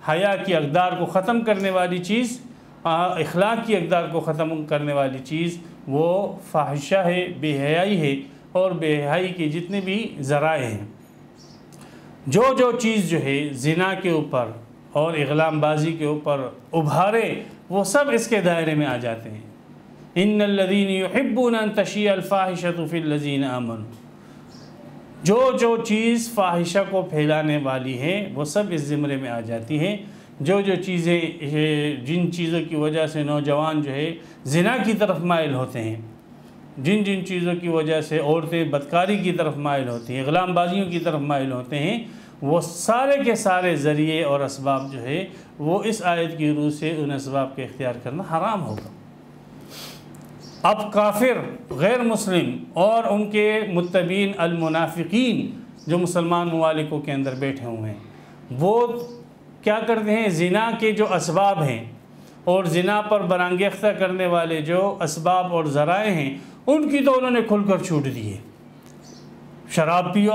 حیا کی اقدار کو ختم کرنے والی چیز، اخلاق کی اقدار کو ختم کرنے والی چیز وہ فاحشہ ہے، بے حیائی ہے، اور بے حیائی کے جتنے بھی ذرائع ہیں، جو چیز جو ہے زنا کے اوپر اور اغلام بازی کے اوپر ابھارے، وہ سب اس کے دائرے میں آ جاتے ہیں۔ ان الذین یحبون ان تشیع الفاحشۃ فی الذین آمنوا، جو چیز فاحشہ کو پھیلانے والی ہے وہ سب اس زمرے میں آ جاتی ہیں۔ جو چیزیں، جن چیزوں کی وجہ سے نوجوان جو ہے زنا کی طرف مائل ہوتے ہیں، جن چیزوں کی وجہ سے عورتیں بدکاری کی طرف مائل ہوتی ہیں، اغلام بازیوں کی طرف مائل ہوتے ہیں، وہ سارے کے سارے ذریعے اور اسباب جو ہے وہ اس آیت کی روح سے ان اسباب کے اختیار کرنا حرام ہوگا۔ اب کافر، غیر مسلم اور ان کے متبعین المنافقین جو مسلمان ممالکوں کے اندر بیٹھے ہوئے ہیں، وہ کیا کرتے ہیں، زنا کے جو اسباب ہیں اور زنا پر برانگیختہ کرنے والے جو اسباب اور ذرائع ہیں ان کی تو انہوں نے کھل کر چھوٹ دی ہے۔ شراب پیو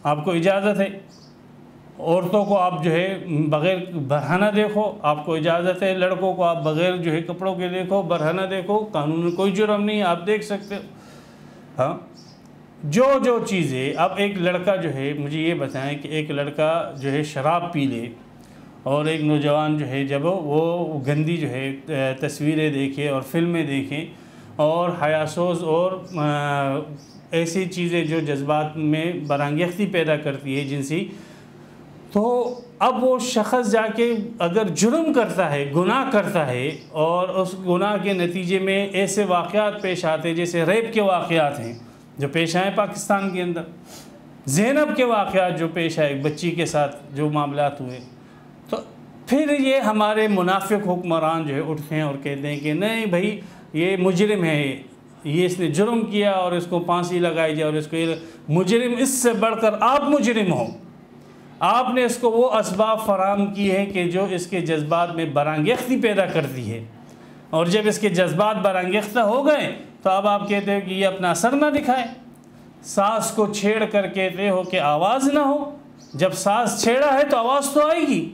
آپ کو اجازت ہے، عورتوں کو آپ جو ہے بغیر برہنہ دیکھو آپ کو اجازت ہے، لڑکوں کو آپ بغیر جو ہے کپڑوں کے دیکھو، برہنہ دیکھو، قانون میں کوئی جرم نہیں، آپ دیکھ سکتے ہو۔ ہاں، جو چیزیں اب ایک لڑکا جو ہے، مجھے یہ بتائیں کہ ایک لڑکا جو ہے شراب پی لے اور ایک نوجوان جو ہے جب وہ گندی جو ہے تصویریں دیکھے اور فلمیں دیکھیں اور حیاسوز اور ایسی چیزیں جو جذبات میں برانگیختی پیدا کرتی ہے جنسی، تو اب وہ شخص جا کے اگر جرم کرتا ہے، گناہ کرتا ہے اور اس گناہ کے نتیجے میں ایسے واقعات پیش آتے ہیں جیسے ریپ کے واقعات ہیں جو پیش آئے پاکستان کے اندر، زینب کے واقعات جو پیش آئے بچی کے ساتھ جو معاملات ہوئے، تو پھر یہ ہمارے منافق حکمران جو ہے اٹھتے ہیں اور کہتے ہیں کہ نہیں بھائی یہ مجرم ہے، یہ اس نے جرم کیا اور اس کو پھانسی لگائی جائے، اور اس کو مجرم، اس سے بڑھ کر آپ مجرم ہو، آپ نے اس کو وہ اسباب فراہم کی ہے کہ جو اس کے جذبات میں برانگیختی پیدا کرتی ہے، اور جب اس کے جذبات برانگیختہ ہو گئے تو اب آپ کہتے ہو کہ یہ اپنا اثر نہ دکھائے۔ ساز کو چھیڑ کر کہتے ہو کہ آواز نہ ہو، جب ساز چھیڑا ہے تو آواز تو آئے گی۔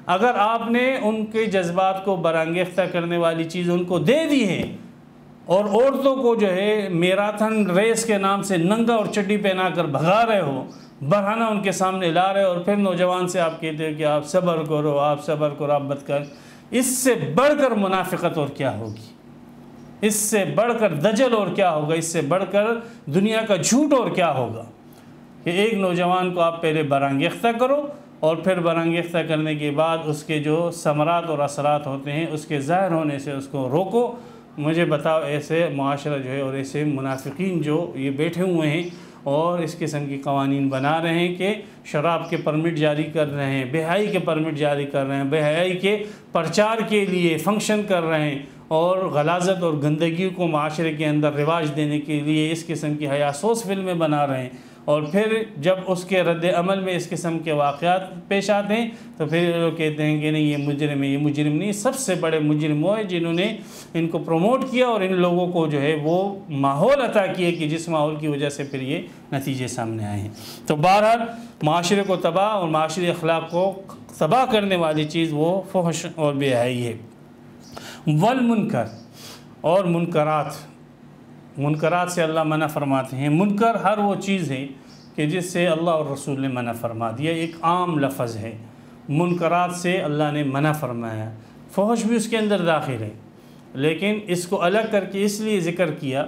اگر آپ نے ان کے جذبات کو برانگیختہ کرنے والی چیز ان کو دے دی ہے اور عورتوں کو جو ہے میراتھن ریس کے نام سے ننگا اور چڈی پہنا کر بھگا رہے ہو، برہنہ ان کے سامنے لا رہے ہو، اور پھر نوجوان سے آپ کہتے ہو کہ آپ صبر کرو، آپ بدکر، اس سے بڑھ کر منافقت اور کیا ہوگی، اس سے بڑھ کر دجل اور کیا ہوگا، اس سے بڑھ کر دنیا کا جھوٹ اور کیا ہوگا کہ ایک نوجوان کو آپ پہلے برانگیختہ کرو اور پھر برانگیختہ کرنے کے بعد اس کے جو ثمرات اور اثرات ہوتے ہیں اس کے ظاہر ہونے سے اس کو روکو۔ مجھے بتاؤ ایسے معاشرہ جو ہے اور ایسے منافقین جو یہ بیٹھے ہوئے ہیں اور اس قسم کی قوانین بنا رہے ہیں کہ شراب کے پرمٹ جاری کر رہے ہیں، بے حیائی کے پرمٹ جاری کر رہے ہیں، بے حیائی کے پرچار کے لیے فنکشن کر رہے ہیں، اور غلاظت اور گندگی کو معاشرے کے اندر رواج دینے کے لیے اس قسم کی حیاسوس فلمیں بنا رہے ہیں، اور پھر جب اس کے رد عمل میں اس قسم کے واقعات پیش آتے ہیں تو پھر لوگ کہتے ہیں کہ نہیں یہ مجرم ہے، یہ مجرم نہیں، سب سے بڑے مجرم وہ ہیں جنہوں نے ان کو پروموٹ کیا اور ان لوگوں کو جو ہے وہ ماحول عطا کیے کہ جس ماحول کی وجہ سے پھر یہ نتیجے سامنے آئے ہیں۔ تو بہرحال معاشرے کو تباہ اور معاشرے اخلاق کو تباہ کرنے والی چیز وہ فحش اور بے حیائی ہے۔ والمنکر، اور منکرات سے اللہ منع فرماتے ہیں۔ منکر ہر وہ چیز ہے کہ جس سے اللہ اور رسول نے منع فرما دیا، ایک عام لفظ ہے، منکرات سے اللہ نے منع فرمایا، فحش بھی اس کے اندر داخل ہے، لیکن اس کو الگ کر کے اس لیے ذکر کیا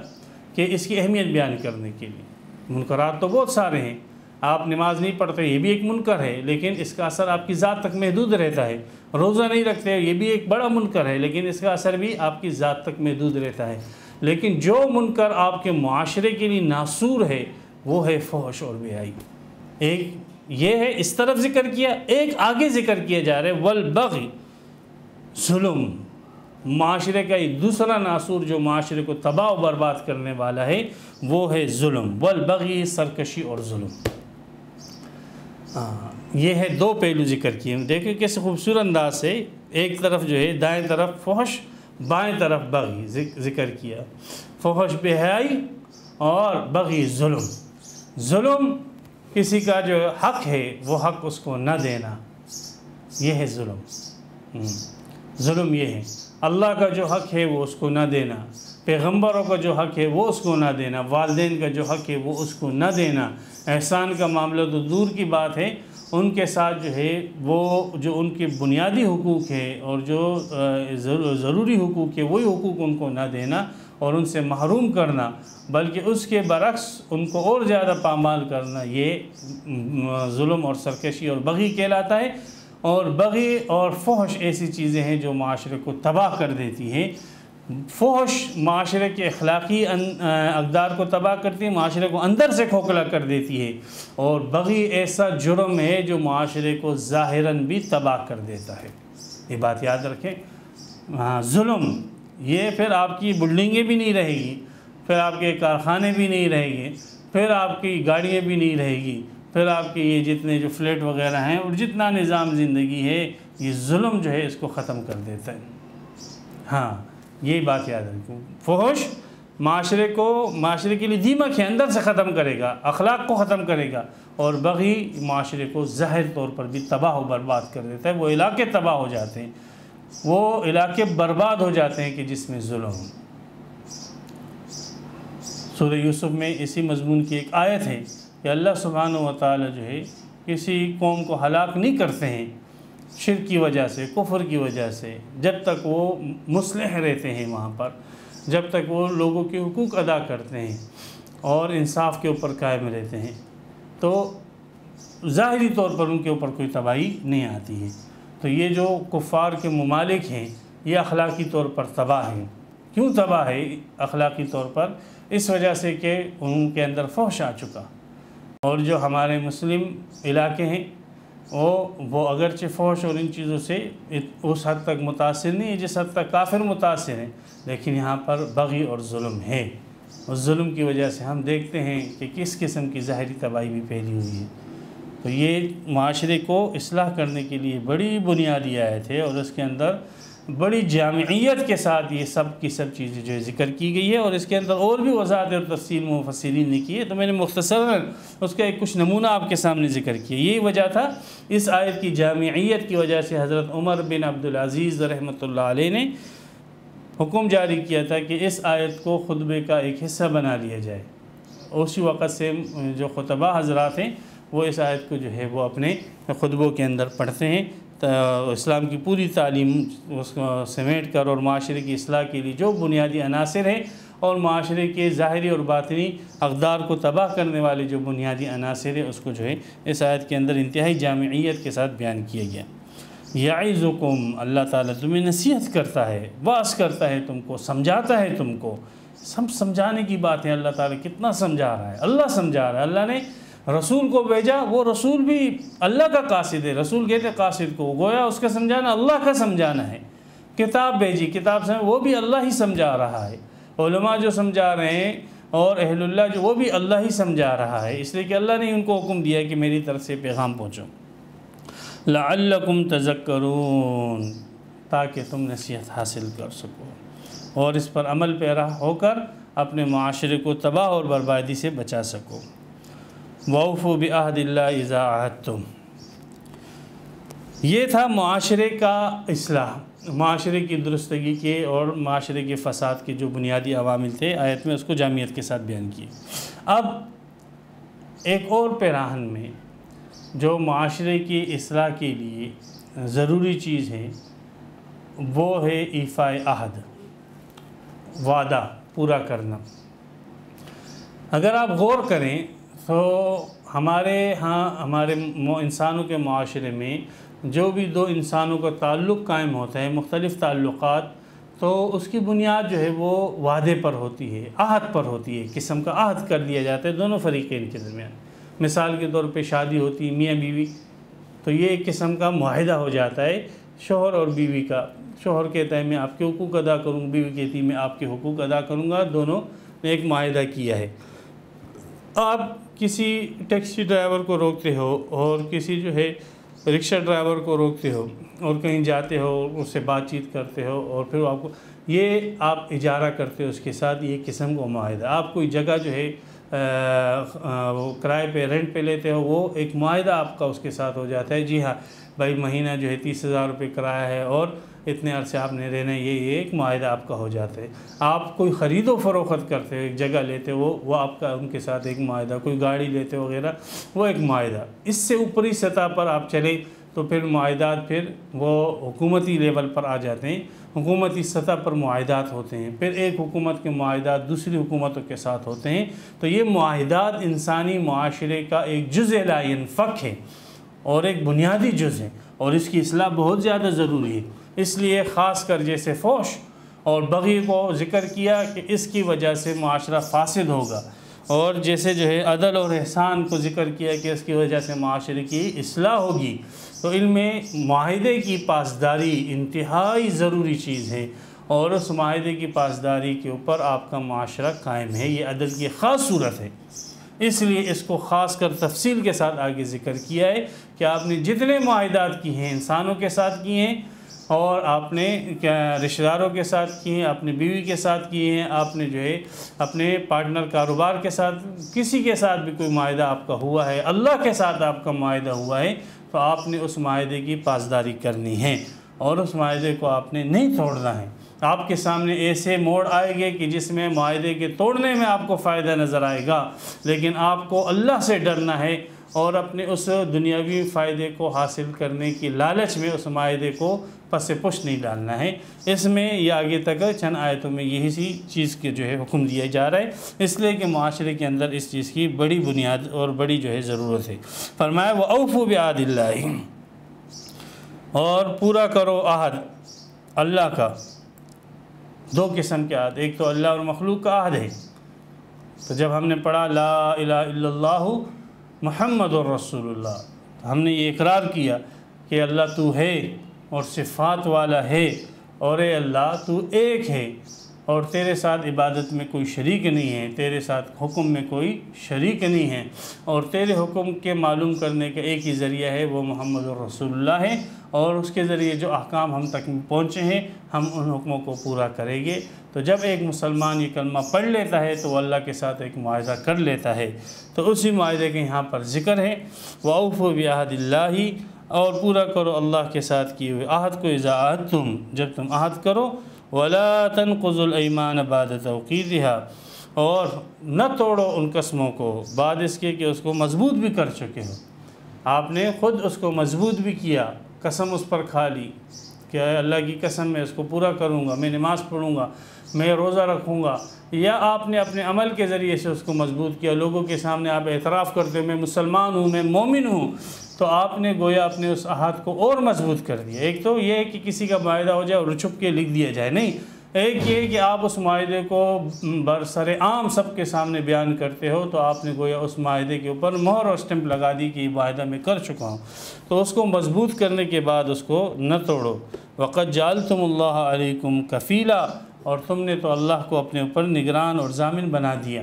کہ اس کی اہمیت بیان کرنے کے لیے۔ منکرات تو بہت سارے ہیں، آپ نماز نہیں پڑھتے یہ بھی ایک منکر ہے لیکن اس کا اثر آپ کی ذات تک محدود رہتا ہے، روزہ نہیں رکھتے یہ بھی ایک بڑا منکر ہے لیکن اس کا اثر بھی آپ کی ذات تک محدود رہتا ہے، لیکن جو منکر آپ کے معاشرے کے لیے ناسور ہے وہ ہے فحش اور بے حیائی۔ ایک یہ ہے اس طرف ذکر کیا، ایک آگے ذکر کیا جا رہا ہے والبغی، ظلم، معاشرے کا ایک دوسرا ناسور جو معاشرے کو تباہ و برباد کرنے والا ہے وہ ہے ظلم، والبغی، سرکشی اور ظلم۔ یہ ہے دو پہلو ذکر کیے، دیکھیں کیسے خوبصورت انداز سے ایک طرف جو ہے دائیں طرف فحش، بائیں طرف بغی ذکر کیا، فحش بے حیائی اور بغی ظلم۔ ظلم کسی کا جو حق ہے وہ حق اس کو نہ دینا، یہ ہے ظلم۔ ظلم یہ ہے اللہ کا جو حق ہے وہ اس کو نہ دینا، پیغمبروں کا جو حق ہے وہ اس کو نہ دینا، والدین کا جو حق ہے وہ اس کو نہ دینا۔ احسان کا معاملہ تو دور کی بات ہے، ان کے ساتھ جو ہے وہ جو ان کے بنیادی حقوق ہے اور جو ضروری حقوق ہے وہی حقوق ان کو نہ دینا اور ان سے محروم کرنا، بلکہ اس کے برعکس ان کو اور زیادہ پامال کرنا، یہ ظلم اور سرکشی اور بغی کہلاتا ہے۔ اور بغی اور فحش ایسی چیزیں ہیں جو معاشرے کو تباہ کر دیتی ہیں۔ فحش معاشرے کے اخلاقی اقدار کو تباہ کرتی ہے، معاشرے کو اندر سے کھوکھلا کر دیتی ہے، اور بغی ایسا جرم ہے جو معاشرے کو ظاہراً بھی تباہ کر دیتا ہے۔ یہ بات یاد رکھیں۔ ظلم یہ پھر آپ کی بلڈنگیں بھی نہیں رہے گی، پھر آپ کے کارخانے بھی نہیں رہیں گے، پھر آپ کی گاڑیاں بھی نہیں رہے گی، پھر آپ کے یہ جتنے جو فلیٹ وغیرہ ہیں اور جتنا نظام زندگی ہے، یہ ظلم جو ہے اس کو ختم کر دیتا ہے۔ ہاں یہی بات یاد رکھیں، فحش معاشرے کے لیے دیمک ہے، اندر سے ختم کرے گا، اخلاق کو ختم کرے گا، اور بغی معاشرے کو ظاہر طور پر بھی تباہ و برباد کر دیتا ہے۔ وہ علاقے تباہ ہو جاتے ہیں، وہ علاقے برباد ہو جاتے ہیں کہ جس میں ظلم ہو۔ سورہ یوسف میں اسی مضمون کی ایک آیت ہے کہ اللہ سبحانہ و تعالی جو ہے کسی قوم کو ہلاک نہیں کرتے ہیں شرک کی وجہ سے، کفر کی وجہ سے، جب تک وہ مصلح رہتے ہیں وہاں پر، جب تک وہ لوگوں کے حقوق ادا کرتے ہیں اور انصاف کے اوپر قائم رہتے ہیں، تو ظاہری طور پر ان کے اوپر کوئی تباہی نہیں آتی ہے۔ تو یہ جو کفار کے ممالک ہیں یہ اخلاقی طور پر تباہ ہیں۔ کیوں تباہ ہے اخلاقی طور پر؟ اس وجہ سے کہ ان کے اندر فحش آ چکا، اور جو ہمارے مسلم علاقے ہیں وہ اگرچہ فحش اور ان چیزوں سے اس حد تک متاثر نہیں ہے جس حد تک کافر متاثر ہیں، لیکن یہاں پر بغی اور ظلم ہے، اس ظلم کی وجہ سے ہم دیکھتے ہیں کہ کس قسم کی ظاہری تباہی بھی پھیلی ہوئی ہے۔ تو یہ معاشرے کو اصلاح کرنے کے لیے بڑی بنیادی آیت ہے، اور اس کے اندر بڑی جامعیت کے ساتھ یہ سب کی سب چیزیں جو ہے ذکر کی گئی ہے، اور اس کے اندر اور بھی وضاحت اور تفصیل مفسرین نے کی ہے، تو میں نے مختصراً اس کا ایک کچھ نمونہ آپ کے سامنے ذکر کیا۔ یہی وجہ تھا، اس آیت کی جامعیت کی وجہ سے حضرت عمر بن عبدالعزیز رحمۃ اللہ علیہ نے حکم جاری کیا تھا کہ اس آیت کو خطبے کا ایک حصہ بنا لیا جائے۔ اسی وقت سے جو خطبہ حضرات ہیں وہ اس آیت کو جو ہے وہ اپنے خطبوں کے اندر پڑھتے ہیں، اسلام کی پوری تعلیم اس کو سمیٹ کر، اور معاشرے کی اصلاح کے لیے جو بنیادی عناصر ہیں اور معاشرے کے ظاہری اور باطنی اقدار کو تباہ کرنے والے جو بنیادی عناصر ہیں اس کو جو ہے اس آیت کے اندر انتہائی جامعیت کے ساتھ بیان کیا گیا۔ یعظکم، اللہ تعالیٰ تمہیں نصیحت کرتا ہے، واعظ کرتا ہے، تم کو سمجھاتا ہے، تم کو سب سمجھانے کی بات ہے۔ اللہ تعالیٰ کتنا سمجھا رہا ہے، اللہ سمجھا رہا ہے۔ اللہ نے رسول کو بھیجا، وہ رسول بھی اللہ کا قاصد ہے، رسول کہتے قاصد کو، گویا اس کا سمجھانا اللہ کا سمجھانا ہے۔ کتاب بھیجی، کتاب سے وہ بھی اللہ ہی سمجھا رہا ہے، علماء جو سمجھا رہے ہیں اور اہل اللہ جو، وہ بھی اللہ ہی سمجھا رہا ہے، اس لیے کہ اللہ نے ان کو حکم دیا کہ میری طرف سے پیغام پہنچو۔ لعلکم تذکرون، تاکہ تم نصیحت حاصل کر سکو اور اس پر عمل پیرا ہو کر اپنے معاشرے کو تباہ اور بربادی سے بچا سکو۔ وَأَوْفُوا بِعَهْدِ اللَّهِ إِذَا عَاهَدتُّمْ، یہ تھا معاشرے کا اصلاح، معاشرے کی درستگی کے اور معاشرے کے فساد کے جو بنیادی عوامل تھے، آیت میں اس کو جامعیت کے ساتھ بیان کیے۔ اب ایک اور پیراہن میں جو معاشرے کی اصلاح کے لیے ضروری چیز ہے وہ ہے ایفاء عہد، وعدہ پورا کرنا۔ اگر آپ غور کریں تو ہمارے انسانوں کے معاشرے میں جو بھی دو انسانوں کا تعلق قائم ہوتا ہے، مختلف تعلقات، تو اس کی بنیاد جو ہے وہ وعدے پر ہوتی ہے، عہد پر ہوتی ہے، ایک قسم کا عہد کر دیا جاتا ہے دونوں فریقین کے درمیان۔ مثال کے طور پہ شادی ہوتی ہے میاں بیوی، تو یہ ایک قسم کا معاہدہ ہو جاتا ہے شوہر اور بیوی کا۔ شوہر کہتا ہے میں آپ کے حقوق ادا کروں گا، بیوی کہتی ہے میں آپ کے حقوق ادا کروں گا، دونوں نے ایک معاہدہ کیا ہے۔ آپ کسی ٹیکسی ڈرائیور کو روکتے ہو اور کسی جو ہے رکشہ ڈرائیور کو روکتے ہو اور کہیں جاتے ہو، اس سے بات چیت کرتے ہو، اور پھر آپ کو یہ آپ اجارہ کرتے ہو اس کے ساتھ، یہ قسم کا معاہدہ۔ آپ کوئی جگہ جو ہے وہ کرائے پہ، رینٹ پہ لیتے ہو، وہ ایک معاہدہ آپ کا اس کے ساتھ ہو جاتا ہے، جی ہاں بھائی مہینہ جو ہے 30,000 روپے کرایہ ہے اور اتنے عرصے آپ نے رہنا ہے، یہ ایک معاہدہ آپ کا ہو جاتا ہے۔ آپ کوئی خرید و فروخت کرتے ہو، ایک جگہ لیتے ہو، وہ آپ کا ان کے ساتھ ایک معاہدہ، کوئی گاڑی لیتے ہو وغیرہ، وہ ایک معاہدہ۔ اس سے اوپری سطح پر آپ چلیں تو پھر معاہدات پھر وہ حکومتی لیول پر آ جاتے ہیں، حکومتی سطح پر معاہدات ہوتے ہیں، پھر ایک حکومت کے معاہدات دوسری حکومتوں کے ساتھ ہوتے ہیں۔ تو یہ معاہدات انسانی معاشرے کا ایک جزء لا ينفک ہے اور ایک بنیادی جز ہے، اور اس کی اصلاح بہت زیادہ ضروری ہے۔ اس لیے خاص کر جیسے فحش اور بغی کو ذکر کیا کہ اس کی وجہ سے معاشرہ فاسد ہوگا، اور جیسے جو ہے عدل اور احسان کو ذکر کیا کہ اس کی وجہ سے معاشرے کی اصلاح ہوگی، تو علم معاہدے کی پاسداری انتہائی ضروری چیز ہے، اور اس معاہدے کی پاسداری کے اوپر آپ کا معاشرہ قائم ہے۔ یہ عدل کی خاص صورت ہے، اس لیے اس کو خاص کر تفصیل کے ساتھ آگے ذکر کیا ہے کہ آپ نے جتنے معاہدات کیے ہیں انسانوں کے ساتھ کیے ہیں، اور آپ نے رشتہ داروں کے ساتھ کیے ہیں، اپنی بیوی کے ساتھ کیے ہیں، آپ نے جو ہے اپنے پارٹنر کاروبار کے ساتھ، کسی کے ساتھ بھی کوئی معاہدہ آپ کا ہوا ہے، اللہ کے ساتھ آپ کا معاہدہ ہوا ہے، تو آپ نے اس معاہدے کی پاسداری کرنی ہے اور اس معاہدے کو آپ نے نہیں توڑنا ہے۔ آپ کے سامنے ایسے موڑ آئے گے کہ جس میں معاہدے کے توڑنے میں آپ کو فائدہ نظر آئے گا، لیکن آپ کو اللہ سے ڈرنا ہے اور اپنے اس دنیاوی فائدے کو حاصل کرنے کی لالچ میں اس معاہدے کو پس پش نہیں ڈالنا ہے۔ اس میں یہ آگے تک چند آیتوں میں یہی سی چیز کے جو ہے حکم دیا جا رہا ہے، اس لیے کہ معاشرے کے اندر اس چیز کی بڑی بنیاد اور بڑی جو ہے ضرورت ہے۔ فرمایا وَأَوْفُوا بِعَهْدِ اللَّهِ، اور پورا کرو عہد اللہ کا۔ دو قسم کے عہد، ایک تو اللہ اور مخلوق کا عہد ہے، تو جب ہم نے پڑھا لا الہ الا اللہ محمد الرسول اللہ، ہم نے یہ اقرار کیا کہ اللہ تو ہے اور صفات والا ہے، اور اے اللہ تو ایک ہے اور تیرے ساتھ عبادت میں کوئی شریک نہیں ہے، تیرے ساتھ حکم میں کوئی شریک نہیں ہے، اور تیرے حکم کے معلوم کرنے کا ایک ہی ذریعہ ہے، وہ محمد الرسول اللہ ہے، اور اس کے ذریعے جو احکام ہم تک پہنچے ہیں ہم ان حکموں کو پورا کریں گے۔ تو جب ایک مسلمان یہ کلمہ پڑھ لیتا ہے تو وہ اللہ کے ساتھ ایک معاہدہ کر لیتا ہے، تو اسی معاہدے کے یہاں پر ذکر ہے وَأَوْفُوا بِعَهْدِ اللَّهِ، اور پورا کرو اللہ کے ساتھ کیے ہوئے عہد کو، اذا عہدتم، جب تم عہد کرو، وَلَا تَنْقُضُوا الْأَيْمَانَ بَعْدَ تَوْقِيدِهَا، اور نہ توڑو ان قسموں کو بعد اس کے کہ اس کو مضبوط بھی کر چکے ہو۔ آپ نے خود اس کو مضبوط بھی کیا، قسم اس پر کھا لی کہ اللہ کی قسم میں اس کو پورا کروں گا، میں نماز پڑھوں گا، میں روزہ رکھوں گا، یا آپ نے اپنے عمل کے ذریعے سے اس کو مضبوط کیا، لوگوں کے سامنے آپ اعتراف کرتے ہو میں مسلمان ہوں، میں مومن ہوں، تو آپ نے گویا اپنے اس عہد کو اور مضبوط کر دیا۔ ایک تو یہ ہے کہ کسی کا معاہدہ ہو جائے اور چھپ کے لکھ دیا جائے، نہیں، ایک یہ ہے کہ آپ اس معاہدے کو برسر عام سب کے سامنے بیان کرتے ہو، تو آپ نے گویا اس معاہدے کے اوپر مہر اور اسٹمپ لگا دی کہ یہ معاہدہ میں کر چکا ہوں، تو اس کو مضبوط کرنے کے بعد اس کو نہ توڑو۔ وَقَدْ جَعَلْتُمُ اللَّهَ عَلَيْكُمْ كَفِيلًا، اور تم نے تو اللہ کو اپنے اوپر نگران اور ضامن بنا دیا۔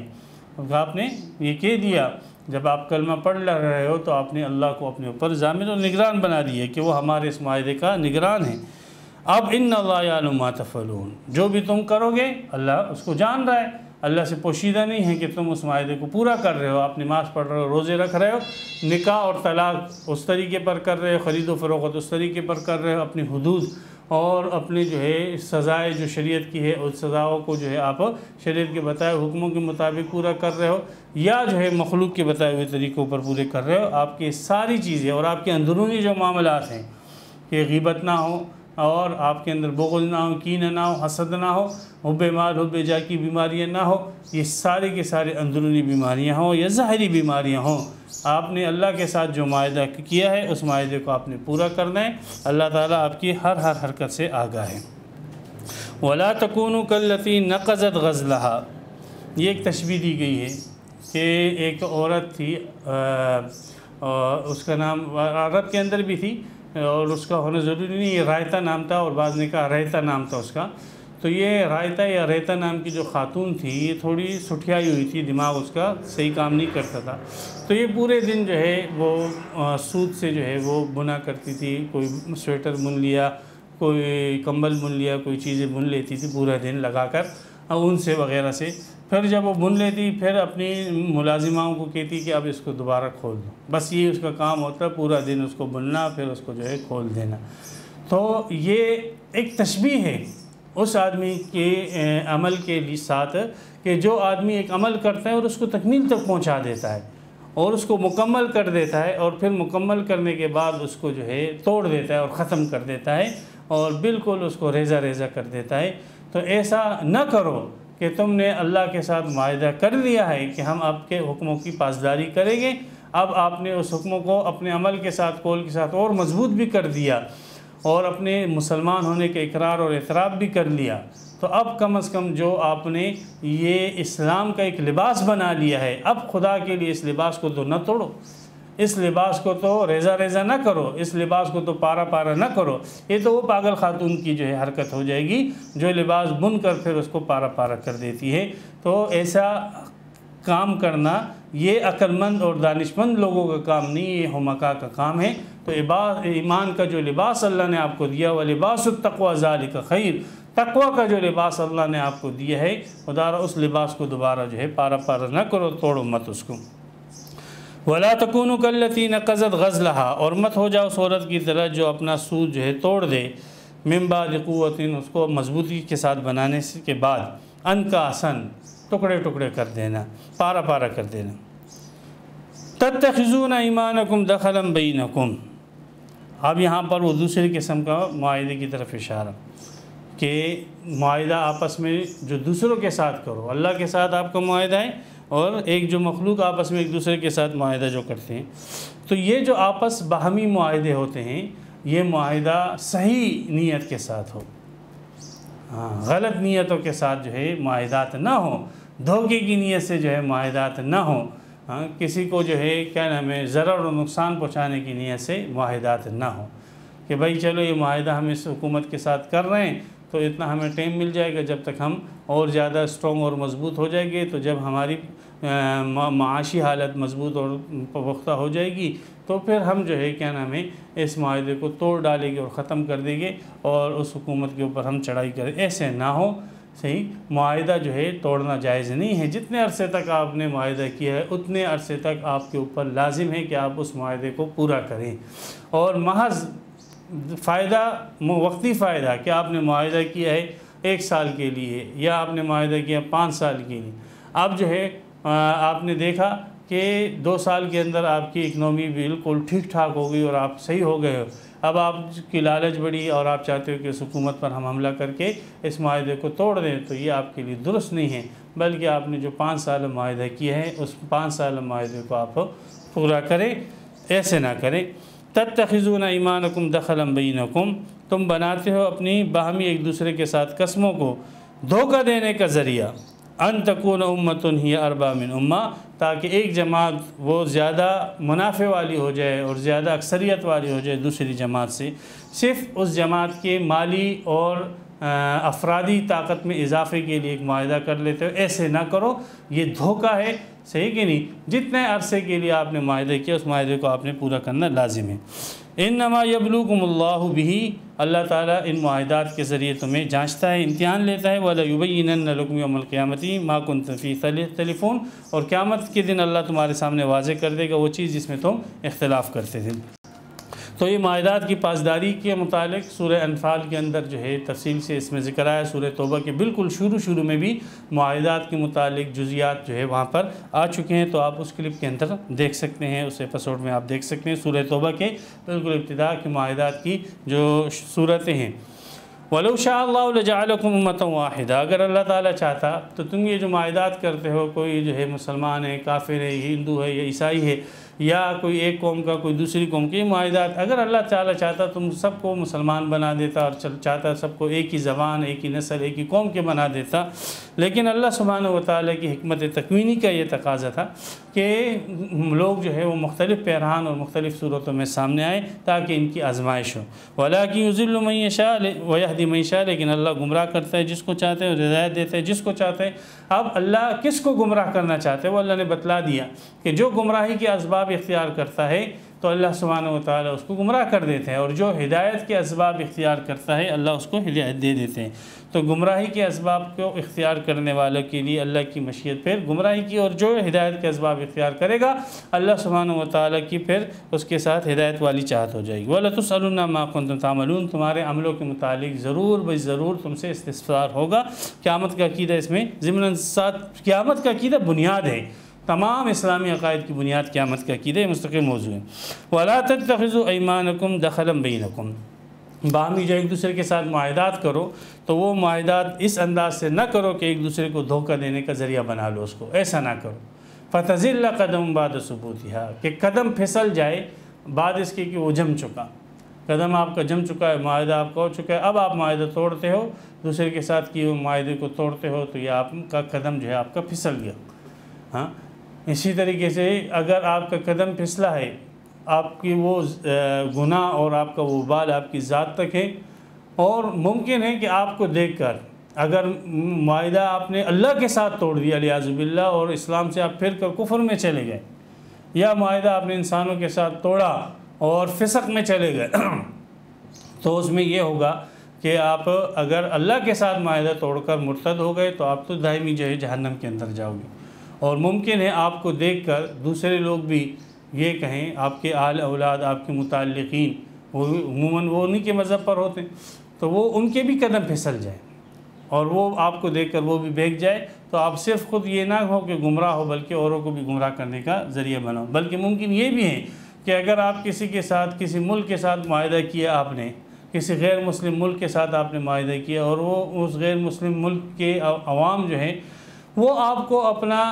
آپ نے یہ کہہ دیا جب آپ کلمہ پڑھ رہے ہو تو آپ نے اللہ کو اپنے اوپر ضامن اور نگران بنا دیا کہ وہ ہمارے اس معاہدے کا نگران ہے۔ اب ان اللہ یعلم ما تفعلون، جو بھی تم کرو گے اللہ اس کو جان رہا ہے، اللہ سے پوشیدہ نہیں ہے کہ تم اس معاہدے کو پورا کر رہے ہو، آپ نماز پڑھ رہے ہو، روزے رکھ رہے ہو، نکاح اور طلاق اس طریقے پر کر رہے ہو، خرید و فروخت اس طریقے پر کر رہے ہو، اپنی حدود اور اپنی جو ہے سزائیں جو شریعت کی ہے اس سزاؤں کو جو ہے آپ شریعت کے بتائے حکموں کے مطابق پورا کر رہے ہو، یا جو ہے مخلوق کے بتائے ہوئے طریقوں پر پورے کر رہے ہو، آپ کی ساری چیزیں اور آپ کے اندرونی جو معاملات ہیں کہ غیبت نہ ہو، اور آپ کے اندر بغض نہ ہو، کینہ نہ ہو، حسد نہ ہو، حب مال حب جاہ کی بیماریاں نہ ہو، یہ سارے کے سارے اندرونی بیماریاں ہوں یا ظاہری بیماریاں ہوں، آپ نے اللہ کے ساتھ جو معاہدہ کیا ہے اس معاہدے کو آپ نے پورا کرنا ہے۔ اللہ تعالیٰ آپ کی ہر حرکت سے آگاہ ہے۔ وَلَا تَكُونُوا كَالَّتِي نَقَضَتْ غَزْلَهَا، یہ ایک تشبیہ دی گئی ہے کہ ایک عورت تھی، اس کا نام عرب کے اندر بھی تھی اور اس کا ہونا ضروری نہیں، یہ رائتہ نام تھا اور بعض نے کہا ریتہ نام تھا اس کا، تو یہ رائتہ یا ریتہ نام کی جو خاتون تھی یہ تھوڑی سٹھیائی ہوئی تھی، دماغ اس کا صحیح کام نہیں کرتا تھا، تو یہ پورے دن جو ہے وہ سوت سے جو ہے وہ بنا کرتی تھی، کوئی سویٹر بن لیا، کوئی کمبل بن لیا، کوئی چیزیں بن لیتی تھی پورا دن لگا کر اون سے وغیرہ سے، پھر جب وہ بن لیتی پھر اپنی ملازماؤں کو کہتی کہ اب اس کو دوبارہ کھول دو، بس یہ اس کا کام ہوتا پورا دن اس کو بننا پھر اس کو جو ہے کھول دینا۔ تو یہ ایک تشبیہ ہے اس آدمی کے عمل کے ساتھ کہ جو آدمی ایک عمل کرتا ہے اور اس کو تکمیل تک پہنچا دیتا ہے اور اس کو مکمل کر دیتا ہے اور پھر مکمل کرنے کے بعد اس کو جو ہے توڑ دیتا ہے اور ختم کر دیتا ہے اور بالکل اس کو ریزہ ریزہ کر دیتا ہے، تو ایسا نہ کرو کہ تم نے اللہ کے ساتھ معاہدہ کر لیا ہے کہ ہم آپ کے حکموں کی پاسداری کریں گے، اب آپ نے اس حکموں کو اپنے عمل کے ساتھ قول کے ساتھ اور مضبوط بھی کر دیا اور اپنے مسلمان ہونے کے اقرار اور اعتراف بھی کر لیا، تو اب کم از کم جو آپ نے یہ اسلام کا ایک لباس بنا لیا ہے، اب خدا کے لیے اس لباس کو تو نہ توڑو، اس لباس کو تو ریزہ ریزہ نہ کرو، اس لباس کو تو پارا پارا نہ کرو، یہ تو وہ پاگل خاتون کی جو ہے حرکت ہو جائے گی جو لباس بن کر پھر اس کو پارا پارا کر دیتی ہے، تو ایسا کام کرنا یہ عقلمند اور دانشمند لوگوں کا کام نہیں، یہ حمقاء کا کام ہے۔ تو ایمان کا جو لباس اللہ نے آپ کو دیا، وَلِبَاسُ التَّقْوَىٰ ذَلِكَ خَيْرٌ، تقویٰ کا جو لباس اللہ نے آپ کو دیا ہے، خدا را اس لباس کو دوبارہ جو ہے پارا پارا نہ کرو، توڑو مت اس کو۔ وَلَا تَكُونُوا كَالَّتِي نَقَضَتْ غَزْلَهَا، اور مت ہو جاؤ اس عورت کی طرح جو اپنا سود جو ہے توڑ دے، مِن بَعْدِ قُوَّةٍ، اس کو مضبوطی کے ساتھ بنانے کے بعد، انکاسن، ٹکڑے ٹکڑے کر دینا، پارا پارا کر دینا۔ تَتَّخِذُونَ أَيْمَانَكُمْ دَخَلًا بَيْنَكُمْ، اب یہاں پر وہ دوسری قسم کا معاہدے کی طرف اشارہ کہ معاہدہ آپس میں جو دوسروں کے ساتھ کرو، اللہ کے ساتھ آپ کا معاہدہ ہے اور ایک جو مخلوق آپس میں ایک دوسرے کے ساتھ معاہدہ جو کرتے ہیں، تو یہ جو آپس باہمی معاہدے ہوتے ہیں، یہ معاہدہ صحیح نیت کے ساتھ ہو، غلط نیتوں کے ساتھ جو ہے معاہدات نہ ہوں، دھوکے کی نیت سے جو ہے معاہدات نہ ہوں، کسی کو جو ہے کیا نام ہے ضرر و نقصان پہنچانے کی نیت سے معاہدات نہ ہوں کہ بھائی چلو یہ معاہدہ ہم اس حکومت کے ساتھ کر رہے ہیں تو اتنا ہمیں ٹائم مل جائے گا جب تک ہم اور زیادہ اسٹرانگ اور مضبوط ہو جائیں گے، تو جب ہماری معاشی حالت مضبوط اور پختہ ہو جائے گی تو پھر ہم جو ہے کیا نام ہے اس معاہدے کو توڑ ڈالیں گے اور ختم کر دیں گے اور اس حکومت کے اوپر ہم چڑھائی کریں۔ ایسے نہ ہو، صحیح معاہدہ جو ہے توڑنا جائز نہیں ہے۔ جتنے عرصے تک آپ نے معاہدہ کیا ہے اتنے عرصے تک آپ کے اوپر لازم ہے کہ آپ اس معاہدے کو پورا کریں، اور محض فائدہ، وقتی فائدہ کہ آپ نے معاہدہ کیا ہے 1 سال کے لیے یا آپ نے معاہدہ کیا 5 سال کے لیے، اب جو ہے آپ نے دیکھا کہ 2 سال کے اندر آپ کی اکنومی بالکل ٹھیک ٹھاک ہو گئی اور آپ صحیح ہو گئے ہو، اب آپ کی لالچ بڑھی اور آپ چاہتے ہو کہ اس حکومت پر ہم حملہ کر کے اس معاہدے کو توڑ دیں، تو یہ آپ کے لیے درست نہیں ہے، بلکہ آپ نے جو 5 سال معاہدہ کیا ہے اس 5 سال معاہدے کو آپ پورا کریں، ایسے نہ کریں۔ تَتَّخِذُونَ أَيْمَانَكُمْ دَخَلًا بَيْنَكُمْ، تم بناتے ہو اپنی باہمی ایک دوسرے کے ساتھ قسموں کو دھوکہ دینے کا ذریعہ، ان تکون امتن ہی اربا من امہ، تاکہ ایک جماعت وہ زیادہ منافع والی ہو جائے اور زیادہ اکثریت والی ہو جائے دوسری جماعت سے، صرف اس جماعت کے مالی اور افرادی طاقت میں اضافے کے لیے ایک معاہدہ کر لیتے ہو، ایسے نہ کرو، یہ دھوکہ ہے، صحیح کہ نہیں؟ جتنے عرصے کے لیے آپ نے معاہدہ کیا اس معاہدے کو آپ نے پورا کرنا لازم ہے۔ انما یبلوکم اللہ بہ، اللہ تعالیٰ ان معاہدات کے ذریعے تمہیں جانچتا ہے، امتحان لیتا ہے، وَلَيُبَيِّنَنَّ لَكُمْ يَوْمَ الْقِيَامَةِ مَا كُنْتُمْ فِيهِ تَخْتَلِفُونَ، اور قیامت کے دن اللہ تمہارے سامنے واضح کر دے گا وہ چیز جس میں تم اختلاف کرتے تھے۔ تو یہ معاہدات کی پاسداری کے متعلق سورہ انفال کے اندر جو ہے تفصیل سے اس میں ذکر آیا، سورہ توبہ کے بالکل شروع میں بھی معاہدات کے متعلق جزیات جو ہے وہاں پر آ چکے ہیں، تو آپ اس کلپ کے اندر دیکھ سکتے ہیں، اس ایپیسوڈ میں آپ دیکھ سکتے ہیں سورہ توبہ کے بالکل ابتدا کے معاہدات کی جو صورتیں ہیں۔ وَلَوْ شَاءَ اللَّهُ لَجَعَلَكُمْ أُمَّةً وَاحِدَةً، اگر اللہ تعالیٰ چاہتا تو تم یہ جو معاہدات کرتے ہو، کوئی جو ہے مسلمان ہے، کافر ہے، ہندو ہے یا عیسائی ہے، یا کوئی ایک قوم کا کوئی دوسری قوم کے معاہدات، اگر اللہ تعالیٰ چاہتا تم سب کو مسلمان بنا دیتا اور چاہتا سب کو ایک ہی زبان، ایک ہی نسل، ایک ہی قوم کے بنا دیتا، لیکن اللہ سبحانہ وتعالیٰ کی حکمت تکوینی کا یہ تقاضا تھا کہ لوگ جو ہے وہ مختلف پیرہان اور مختلف صورتوں میں سامنے آئے تاکہ ان کی آزمائش ہو۔ وَلَٰكِن يُضِلُّ مَن يَشَاءُ وَيَهْدِي مَن يَشَاءُ، لیکن اللہ گمراہ کرتا ہے جس کو چاہتے ہیں اور ہدایت دیتا ہے جس کو چاہتے ہیں۔ اب اللہ کس کو گمراہ کرنا چاہتے ہیں وہ اللہ نے بتلا دیا کہ جو گمراہی کے اسباب اختیار کرتا ہے تو اللہ سبحانہ وتعالی اس کو گمراہ کر دیتے ہیں، اور جو ہدایت کے اسباب اختیار کرتا ہے اللہ اس کو ہدایت دے دیتے ہیں۔ تو گمراہی کے اسباب کو اختیار کرنے والوں کے لیے اللہ کی مشیت پھر گمراہی کی، اور جو ہدایت کے اسباب اختیار کرے گا اللہ سبحانہ وتعالی کی پھر اس کے ساتھ ہدایت والی چاہت ہو جائے گی۔ وَلَتُسْأَلُنَّ مَا كُنتُمْ تَعْمَلُونَ، تمہارے عملوں کے متعلق ضرور تم سے استفسار ہوگا۔ قیامت کا عقیدہ اس میں ضمن ساتھ، قیامت کا عقیدہ بنیاد ہے، تمام اسلامی عقائد کی بنیاد قیامت کا عقیدہ، یہ مستقل موضوع ہے۔ وَلَا تَتَّخِذُوا أَيْمَانَكُمْ دَخَلًا بَيْنَكُمْ، باہمی جو ایک دوسرے کے ساتھ معاہدات کرو تو وہ معاہدات اس انداز سے نہ کرو کہ ایک دوسرے کو دھوکہ دینے کا ذریعہ بنا لو، اس کو ایسا نہ کرو۔ فَتَزِلَّ قَدَمٌ بَعْدَ ثُبُوتِهَا، کہ قدم پھسل جائے بعد اس کے کہ وہ جم چکا، قدم آپ کا جم چکا ہے، معاہدہ آپ کا ہو چکا ہے، اب آپ معاہدہ توڑتے ہو، دوسرے کے ساتھ کیے ہوئے معاہدے کو توڑتے ہو تو یہ آپ کا قدم جو ہے آپ کا پھسل گیا۔ ہاں، اسی طریقے سے اگر آپ کا قدم پھسلا ہے، آپ کی وہ گناہ اور آپ کا وہ بال آپ کی ذات تک ہے، اور ممکن ہے کہ آپ کو دیکھ کر اگر معاہدہ آپ نے اللہ کے ساتھ توڑ دیا علیاذ باللہ اور اسلام سے آپ پھر کر کفر میں چلے گئے، یا معاہدہ آپ نے انسانوں کے ساتھ توڑا اور فسق میں چلے گئے، تو اس میں یہ ہوگا کہ آپ اگر اللہ کے ساتھ معاہدہ توڑ کر مرتد ہو گئے تو آپ تو دائمی جو ہے جہنم کے اندر جاؤ گے، اور ممکن ہے آپ کو دیکھ کر دوسرے لوگ بھی یہ کہیں، آپ کے آل اولاد، آپ کے متعلقین، وہ عموماً وہ انہی کے مذہب پر ہوتے ہیں، تو وہ ان کے بھی قدم پھسل جائیں اور وہ آپ کو دیکھ کر وہ بھی بہک جائے، تو آپ صرف خود یہ نہ ہو کہ گمراہ ہو بلکہ اوروں کو بھی گمراہ کرنے کا ذریعہ بناؤ۔ بلکہ ممکن یہ بھی ہے کہ اگر آپ کسی کے ساتھ، کسی ملک کے ساتھ معاہدہ کیا، آپ نے کسی غیر مسلم ملک کے ساتھ آپ نے معاہدہ کیا، اور وہ اس غیر مسلم ملک کے عوام جو ہیں وہ آپ کو اپنا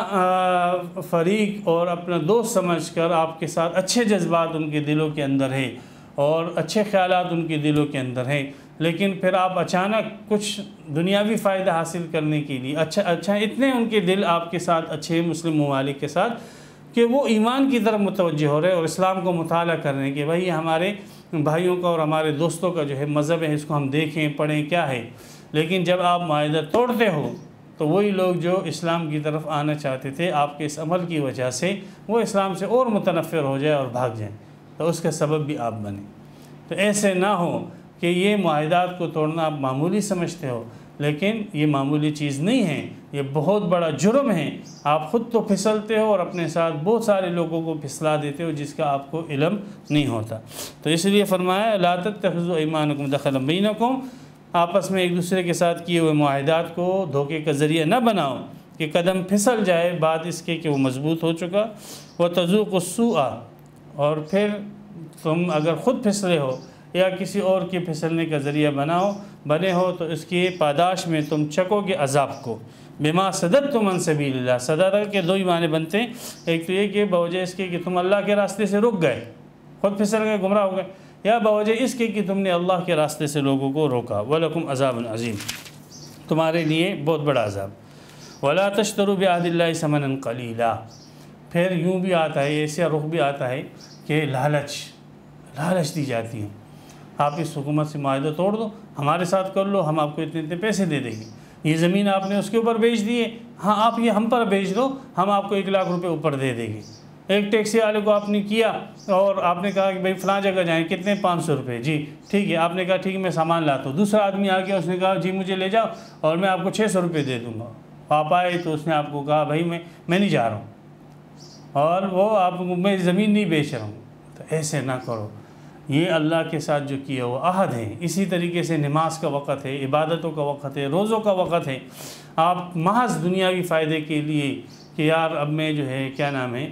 فریق اور اپنا دوست سمجھ کر آپ کے ساتھ اچھے جذبات ان کے دلوں کے اندر ہے اور اچھے خیالات ان کے دلوں کے اندر ہیں، لیکن پھر آپ اچانک کچھ دنیاوی فائدہ حاصل کرنے کے لیے اچھا اتنے ان کے دل آپ کے ساتھ اچھے مسلم ممالک کے ساتھ کہ وہ ایمان کی طرف متوجہ ہو رہے اور اسلام کو مطالعہ کر رہے ہیں کہ بھائی ہمارے بھائیوں کا اور ہمارے دوستوں کا جو ہے مذہب ہے، اس کو ہم دیکھیں پڑھیں کیا ہے، لیکن جب آپ معاہدہ توڑتے ہو تو وہی لوگ جو اسلام کی طرف آنا چاہتے تھے آپ کے اس عمل کی وجہ سے وہ اسلام سے اور متنفر ہو جائے اور بھاگ جائیں، تو اس کا سبب بھی آپ بنیں۔ تو ایسے نہ ہو کہ یہ معاہدات کو توڑنا آپ معمولی سمجھتے ہو، لیکن یہ معمولی چیز نہیں ہے، یہ بہت بڑا جرم ہے، آپ خود تو پھسلتے ہو اور اپنے ساتھ بہت سارے لوگوں کو پھسلا دیتے ہو جس کا آپ کو علم نہیں ہوتا۔ تو اس لیے فرمایا لا تتخذوا ایمانکم دخلا بینکم، آپس میں ایک دوسرے کے ساتھ کیے ہوئے معاہدات کو دھوکے کا ذریعہ نہ بناؤ کہ قدم پھسل جائے بعد اس کے کہ وہ مضبوط ہو چکا، وتذوقوا السوء، اور پھر تم اگر خود پھسلے ہو یا کسی اور کے پھسلنے کا ذریعہ بنے ہو تو اس کی پاداش میں تم چکو گے عذاب کو، بما صددتم عن سبیل اللہ۔ صدد کے دو ہی معنی بنتے ہیں، ایک تو یہ کہ بوجہ اس کے کہ تم اللہ کے راستے سے رک گئے، خود پھسل گئے، گمراہ ہو گئے، یا بوجہ اس کے کہ تم نے اللہ کے راستے سے لوگوں کو روکا، وَلَكُمْ عَذَابٌ عَظِيمٌ، تمہارے لیے بہت بڑا عذاب۔ وَلَا تَشْتَرُوا بِعَهْدِ اللَّهِ ثَمَنًا قَلِيلًا، پھر یوں بھی آتا ہے، ایسا رخ بھی آتا ہے کہ لالچ دی جاتی ہے، آپ اس حکومت سے معاہدہ توڑ دو، ہمارے ساتھ کر لو، ہم آپ کو اتنے پیسے دے دیں گے، یہ زمین آپ نے اس کے اوپر بیچ دی ہے، ہاں آپ یہ ہم پر بیچ دو، ہم آپ کو 1 لاکھ روپے اوپر دے دیں گے۔ ایک ٹیکسی والے کو آپ نے کیا اور آپ نے کہا کہ بھائی فلاں جگہ جائیں، کتنے؟ 500 روپے، جی ٹھیک ہے، آپ نے کہا ٹھیک ہے میں سامان لاتا ہوں، دوسرا آدمی آ گیا، اس نے کہا جی مجھے لے جاؤ اور میں آپ کو 600 روپے دے دوں گا، آپ آئے تو اس نے آپ کو کہا بھائی میں نہیں جا رہا ہوں اور وہ آپ کو میں زمین نہیں بیچ رہا ہوں، تو ایسے نہ کرو، یہ اللہ کے ساتھ جو کیا وہ عہد ہے۔ اسی طریقے سے نماز کا وقت ہے، عبادتوں کا وقت ہے، روزوں کا وقت ہے، آپ محض دنیاوی فائدے کے لیے کہ یار اب میں جو ہے کیا نام ہے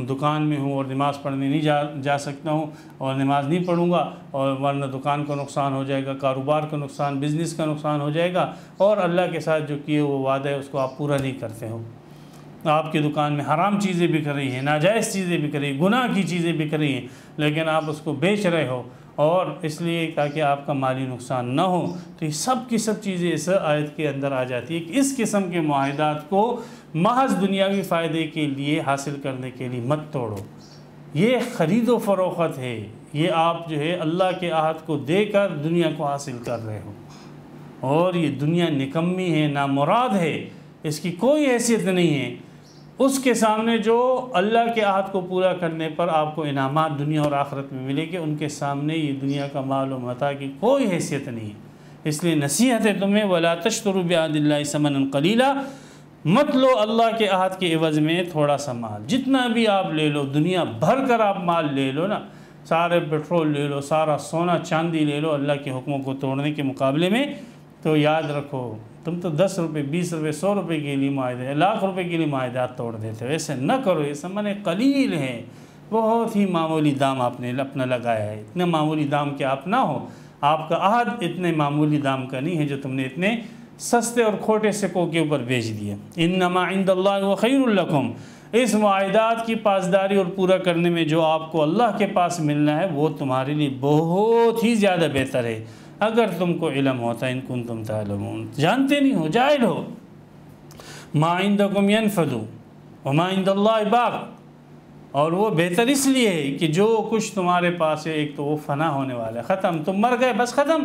دکان میں ہوں اور نماز پڑھنے نہیں جا سکتا ہوں اور نماز نہیں پڑھوں گا اور ورنہ دکان کا نقصان ہو جائے گا، کاروبار کا نقصان، بزنس کا نقصان ہو جائے گا، اور اللہ کے ساتھ جو کیے وہ وعدہ ہے اس کو آپ پورا نہیں کرتے ہو، آپ کی دکان میں حرام چیزیں بک رہی ہیں، ناجائز چیزیں بک رہی ہیں، گناہ کی چیزیں بک رہی ہیں، لیکن آپ اس کو بیچ رہے ہو اور اس لیے تاکہ آپ کا مالی نقصان نہ ہو، تو یہ سب کی سب چیزیں اس آیت کے اندر آ جاتی ہے کہ اس قسم کے معاہدات کو محض دنیاوی فائدے کے لیے حاصل کرنے کے لیے مت توڑو، یہ خرید و فروخت ہے، یہ آپ جو ہے اللہ کے عہد کو دے کر دنیا کو حاصل کر رہے ہو، اور یہ دنیا نکمی ہے، نامراد ہے، اس کی کوئی حیثیت نہیں ہے، اس کے سامنے جو اللہ کے عہد کو پورا کرنے پر آپ کو انعامات دنیا اور آخرت میں ملے گے، ان کے سامنے یہ دنیا کا مال و متاع کی کوئی حیثیت نہیں ہے۔ اس لیے نصیحت ہے تمہیں وَلَا تَشْتَرُوا بِعَهْدِ اللَّهِ ثَمَنًا قَلِيلًا، مت لو اللہ کے عہد کے عوض میں تھوڑا سا مال، جتنا بھی آپ لے لو، دنیا بھر کر آپ مال لے لو نا، سارے پیٹرول لے لو، سارا سونا چاندی لے لو اللہ کے حکموں کو توڑنے کے مقابلے میں، تو یاد رکھو تم تو 10 روپے 20 روپے 100 روپے کے لیے معاہدے، لاکھ روپے کے لیے معاہدات توڑ دیتے ہو، ایسے نہ کرو، یہ ثمن قلیل ہے، بہت ہی معمولی دام آپ نے اپنا لگایا ہے، اتنا معمولی دام کہ آپ نہ ہو، آپ کا عہد اتنے معمولی دام کا نہیں ہے جو تم نے اتنے سستے اور کھوٹے سکوں کے اوپر بیچ دیے۔ انما عند اللہ وخیر لکم، اس معاہدات کی پاسداری اور پورا کرنے میں جو آپ کو اللہ کے پاس ملنا ہے وہ تمہارے لیے بہت ہی زیادہ بہتر ہے، اگر تم کو علم ہوتا ان کنتم تعلمون، جانتے نہیں ہو، جاہل ہو۔ ما عندکم ینفد وما عند اللہ باق، اور وہ بہتر اس لیے ہے کہ جو کچھ تمہارے پاس ہے ایک تو وہ فنا ہونے والا ہے، ختم، تم مر گئے بس ختم،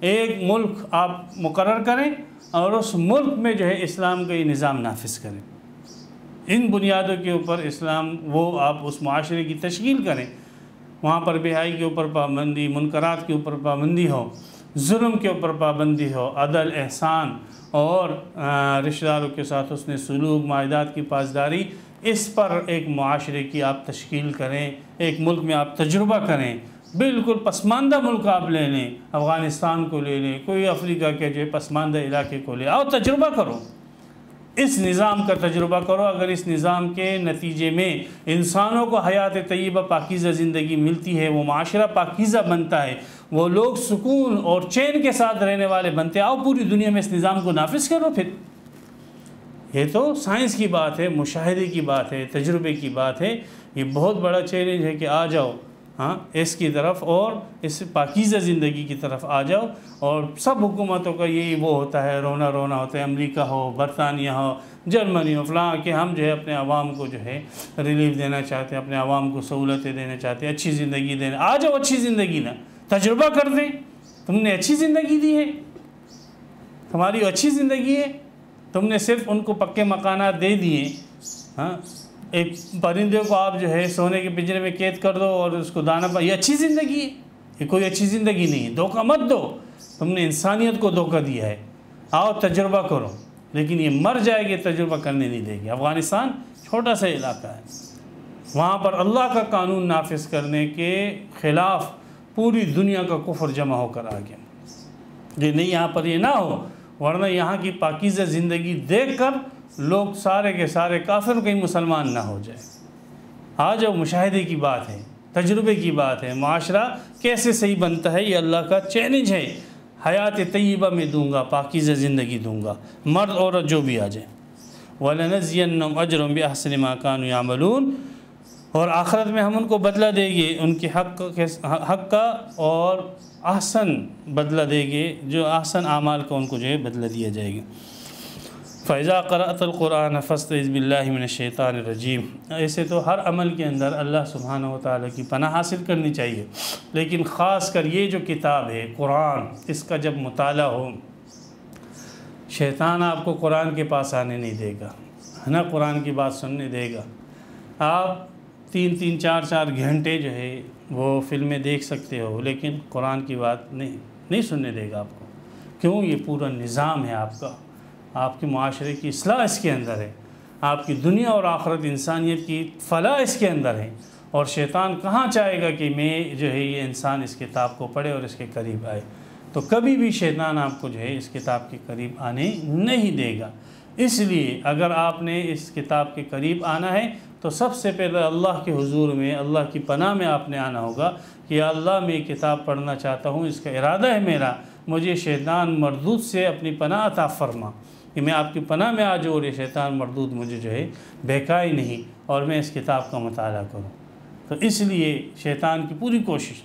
ایک ملک آپ مقرر کریں اور اس ملک میں جو ہے اسلام کا یہ نظام نافذ کریں، ان بنیادوں کے اوپر اسلام وہ آپ اس معاشرے کی تشکیل کریں، وہاں پر بے-حیائی کے اوپر پابندی، منکرات کے اوپر پابندی ہو، ظلم کے اوپر پابندی ہو، عدل، احسان اور رشتہ داروں کے ساتھ حسن سلوک، معاہدات کی پاسداری، اس پر ایک معاشرے کی آپ تشکیل کریں، ایک ملک میں آپ تجربہ کریں۔ بالکل پسماندہ ملک آپ لے لیں، افغانستان کو لے لیں، کوئی افریقہ کے جو ہے پسماندہ علاقے کو لے آؤ، تجربہ کرو، اس نظام کا تجربہ کرو۔ اگر اس نظام کے نتیجے میں انسانوں کو حیات طیبہ پاکیزہ زندگی ملتی ہے، وہ معاشرہ پاکیزہ بنتا ہے، وہ لوگ سکون اور چین کے ساتھ رہنے والے بنتے، آؤ پوری دنیا میں اس نظام کو نافذ کرو۔ پھر یہ تو سائنس کی بات ہے، مشاہدے کی بات ہے، تجربے کی بات ہے، یہ بہت بڑا چیلنج ہے کہ آ جاؤ اس کی طرف اور اس پاکیزہ زندگی کی طرف آ جاؤ۔ اور سب حکومتوں کا یہی وہ ہوتا ہے، رونا رونا ہوتا ہے، امریکہ ہو، برطانیہ ہو، جرمنی ہو، فلاں، کہ ہم جو ہے اپنے عوام کو جو ہے ریلیف دینا چاہتے ہیں، اپنے عوام کو سہولتیں دینا چاہتے ہیں، اچھی زندگی دینا۔ آ جاؤ اچھی زندگی نا، تجربہ کر دیں، تم نے اچھی زندگی دی ہے، تمہاری اچھی زندگی ہے، تم نے صرف ان کو پکے مکانات دے دیے، ایک پرندے کو آپ جو ہے سونے کے پنجرے میں قید کر دو اور اس کو دانہ یہ اچھی زندگی ہے؟ یہ کوئی اچھی زندگی نہیں ہے، دھوکہ مت دو، تم نے انسانیت کو دھوکہ دیا ہے، آؤ تجربہ کرو۔ لیکن یہ مر جائے گی، تجربہ کرنے نہیں دے گی۔ افغانستان چھوٹا سا علاقہ ہے، وہاں پر اللہ کا قانون نافذ کرنے کے خلاف پوری دنیا کا کفر جمع ہو کر آ گیا۔ یہ نہیں، یہاں پر یہ نہ ہو، ورنہ یہاں کی پاکیزہ زندگی دیکھ کر لوگ سارے کے سارے کافر، کہیں مسلمان نہ ہو جائے۔ آج وہ مشاہدے کی بات ہے، تجربے کی بات ہے، معاشرہ کیسے صحیح بنتا ہے، یہ اللہ کا چیلنج ہے۔ حیات طیبہ میں دوں گا، پاکیزہ زندگی دوں گا، مرد عورت جو بھی آ جائے۔ وَلَنَجْزِيَنَّهُمْ أَجْرًا بِأَحْسَنِ مَا كَانُوا يَعْمَلُونَ، اور آخرت میں ہم ان کو بدلہ دیں گے ان کے حق کا، اور احسن بدلہ دیں گے، جو احسن اعمال کا ان کو جو ہے بدلہ دیا جائے گا۔ فَإِذَا قَرَأْتَ الْقُرْآنَ فَاسْتَعِذْ بِاللَّهِ مِنَ الشَّيْطَانِ الرَّجِيمِ۔ ایسے تو ہر عمل کے اندر اللہ سبحانہ و تعالیٰ کی پناہ حاصل کرنی چاہیے، لیکن خاص کر یہ جو کتاب ہے قرآن، اس کا جب مطالعہ ہو، شیطان آپ کو قرآن کے پاس آنے نہیں دے گا، نہ قرآن کی بات سننے دے گا۔ آپ 3-3 4-4 گھنٹے جو ہے وہ فلمیں دیکھ سکتے ہو، لیکن قرآن کی بات نہیں سننے دے گا آپ کو۔ کیوں؟ یہ پورا نظام ہے آپ کا، آپ کے معاشرے کی اصلاح اس کے اندر ہے، آپ کی دنیا اور آخرت انسانیت کی فلاح اس کے اندر ہے۔ اور شیطان کہاں چاہے گا کہ میں جو ہے یہ انسان اس کتاب کو پڑھے اور اس کے قریب آئے؟ تو کبھی بھی شیطان آپ کو جو ہے اس کتاب کے قریب آنے نہیں دے گا۔ اس لیے اگر آپ نے اس کتاب کے قریب آنا ہے تو سب سے پہلے اللہ کے حضور میں، اللہ کی پناہ میں آپ نے آنا ہوگا کہ یا اللہ میں کتاب پڑھنا چاہتا ہوں، اس کا ارادہ ہے میرا، مجھے شیطان مردود سے اپنی پناہ عطا فرما کہ میں آپ کی پناہ میں آ جاؤں اور یہ شیطان مردود مجھے جو ہے بہکائے نہیں، اور میں اس کتاب کا مطالعہ کروں۔ تو اس لیے شیطان کی پوری کوشش،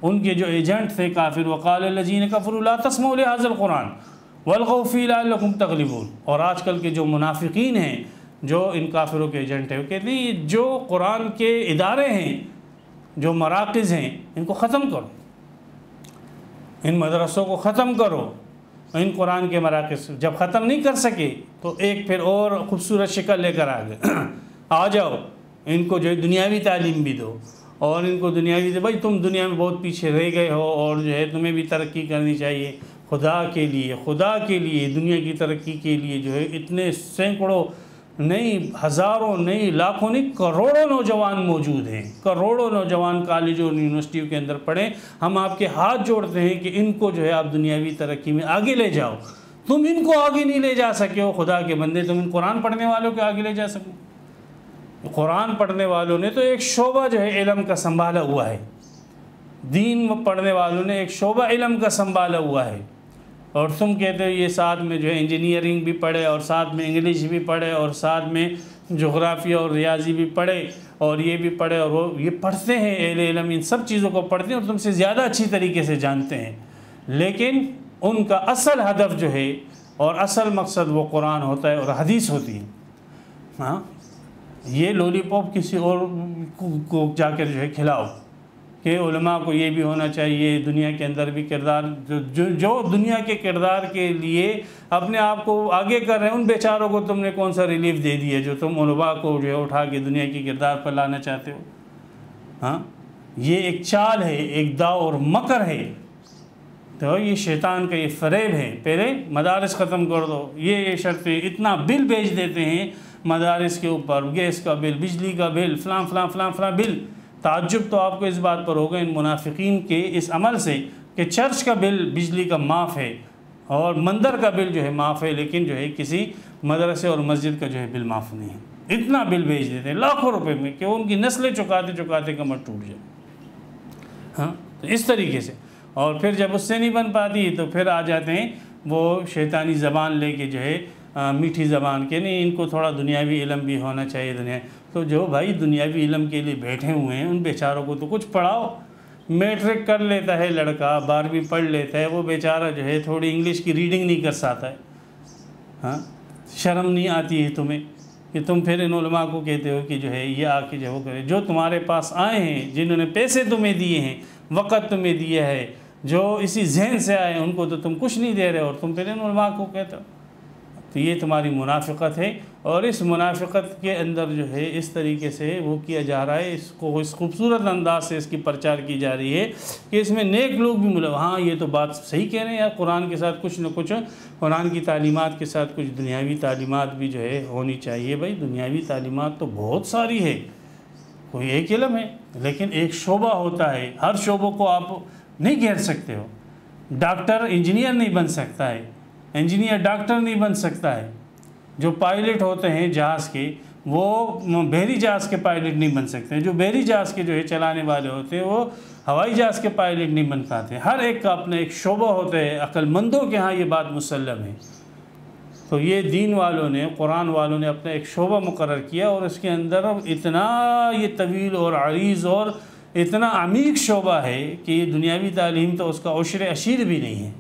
ان کے جو ایجنٹ تھے کافر، وقال الذین کفروا لا تسمعوا لهذا القرآن والغوا فیہ لعلکم تغلبون، اور آج کل کے جو منافقین ہیں، جو ان کافروں کے ایجنٹ ہیں، وہ کہتے ہیں یہ جو قرآن کے ادارے ہیں، جو مراکز ہیں، ان کو ختم کرو، ان مدرسوں کو ختم کرو، ان قرآن کے مراکز۔ جب ختم نہیں کر سکے تو ایک پھر اور خوبصورت شکل لے کر آ جاؤ، ان کو جو ہے دنیاوی تعلیم بھی دو، اور ان کو دنیاوی دے، بھائی تم دنیا میں بہت پیچھے رہ گئے ہو اور جو ہے تمہیں بھی ترقی کرنی چاہیے، خدا کے لیے دنیا کی ترقی کے لیے جو ہے اتنے سینکڑوں نہیں، ہزاروں نہیں، لاکھوں نہیں، کروڑوں نوجوان موجود ہیں، کروڑوں نوجوان کالجوں اور یونیورسٹیوں کے اندر پڑھیں۔ ہم آپ کے ہاتھ جوڑتے ہیں کہ ان کو جو ہے آپ دنیاوی ترقی میں آگے لے جاؤ۔ تم ان کو آگے نہیں لے جا سکے ہو، خدا کے بندے، تم ان قرآن پڑھنے والوں کو آگے لے جا سکو؟ قرآن پڑھنے والوں نے تو ایک شعبہ جو ہے علم کا سنبھالا ہوا ہے، دین پڑھنے والوں نے ایک شعبہ علم کا سنبھالا ہوا ہے، اور تم کہتے ہو یہ ساتھ میں جو ہے انجینئرنگ بھی پڑھے، اور ساتھ میں انگلش بھی پڑھے، اور ساتھ میں جغرافیہ اور ریاضی بھی پڑھے، اور یہ بھی پڑھے، اور وہ یہ پڑھتے ہیں، اہل علم ان سب چیزوں کو پڑھتے ہیں اور تم سے زیادہ اچھی طریقے سے جانتے ہیں، لیکن ان کا اصل ہدف جو ہے اور اصل مقصد وہ قرآن ہوتا ہے اور حدیث ہوتی ہے۔ یہ لولی پاپ کسی اور کو جا کر جو ہے کھلاؤ، کہ علماء کو یہ بھی ہونا چاہیے دنیا کے اندر بھی کردار جو دنیا کے کردار کے لیے اپنے آپ کو آگے کر رہے ہیں، ان بیچاروں کو تم نے کون سا ریلیف دے دی ہے جو تم علماء کو جو ہے اٹھا کے دنیا کے کردار پر لانا چاہتے ہو؟ ہاں، یہ ایک چال ہے، ایک داؤ اور مکر ہے، تو یہ شیطان کا یہ فریب ہے۔ پہلے مدارس ختم کر دو، یہ شرطیں، اتنا بل بھیج دیتے ہیں مدارس کے اوپر، گیس کا بل، بجلی کا بل، فلاں فلاں فلاں فلاں بل۔ تعجب تو آپ کو اس بات پر ہوگا ان منافقین کے اس عمل سے کہ چرچ کا بل بجلی کا معاف ہے اور مندر کا بل جو ہے معاف ہے، لیکن جو ہے کسی مدرسے اور مسجد کا جو ہے بل معاف نہیں ہے۔ اتنا بل بھیج دیتے ہیں لاکھوں روپے میں کہ ان کی نسلیں چکاتے چکاتے کمر ٹوٹ جائے۔ ہاں، تو اس طریقے سے، اور پھر جب اس سے نہیں بن پاتی تو پھر آ جاتے ہیں وہ شیطانی زبان لے کے جو ہے میٹھی زبان کے، نہیں ان کو تھوڑا دنیاوی علم بھی ہونا چاہیے دنیا۔ تو جو بھائی دنیاوی علم کے لیے بیٹھے ہوئے ہیں ان بیچاروں کو تو کچھ پڑھاؤ۔ میٹرک کر لیتا ہے لڑکا، 12ویں پڑھ لیتا ہے، وہ بیچارہ جو ہے تھوڑی انگلش کی ریڈنگ نہیں کر سکتا ہے۔ ہاں، شرم نہیں آتی ہے تمہیں کہ تم پھر ان علماء کو کہتے ہو کہ جو ہے یہ آ کے جو وہ کرے، جو تمہارے پاس آئے ہیں، جنہوں نے پیسے تمہیں دیے ہیں، وقت تمہیں دیا ہے، جو اسی ذہن سے آئے ان کو تو تم کچھ نہیں دے رہے اور تم پھر ان علماء کو کہتے ہو۔ تو یہ تمہاری منافقت ہے، اور اس منافقت کے اندر جو ہے اس طریقے سے وہ کیا جا رہا ہے، اس کو اس خوبصورت انداز سے اس کی پرچار کی جا رہی ہے کہ اس میں نیک لوگ بھی ملے۔ ہاں، یہ تو بات صحیح کہہ رہے ہیں یار، قرآن کے ساتھ کچھ نہ کچھ، قرآن کی تعلیمات کے ساتھ کچھ دنیاوی تعلیمات بھی جو ہے ہونی چاہیے۔ بھائی دنیاوی تعلیمات تو بہت ساری ہے، کوئی ایک علم ہے، لیکن ایک شعبہ ہوتا ہے، ہر شعبوں کو آپ نہیں گھیر سکتے ہو۔ ڈاکٹر انجینئر نہیں بن سکتا ہے، انجینئر ڈاکٹر نہیں بن سکتا ہے۔ جو پائلٹ ہوتے ہیں جہاز کے، وہ بحری جہاز کے پائلٹ نہیں بن سکتے، جو بحری جہاز کے جو ہے چلانے والے ہوتے ہیں وہ ہوائی جہاز کے پائلٹ نہیں بن پاتے۔ ہر ایک کا اپنا ایک شعبہ ہوتا ہے، عقل مندوں کے ہاں یہ بات مسلم ہے۔ تو یہ دین والوں نے، قرآن والوں نے اپنا ایک شعبہ مقرر کیا، اور اس کے اندر اتنا یہ طویل اور عریض اور اتنا عمیق شعبہ ہے کہ یہ دنیاوی تعلیم تو اس کا عشر عشیر بھی نہیں ہے۔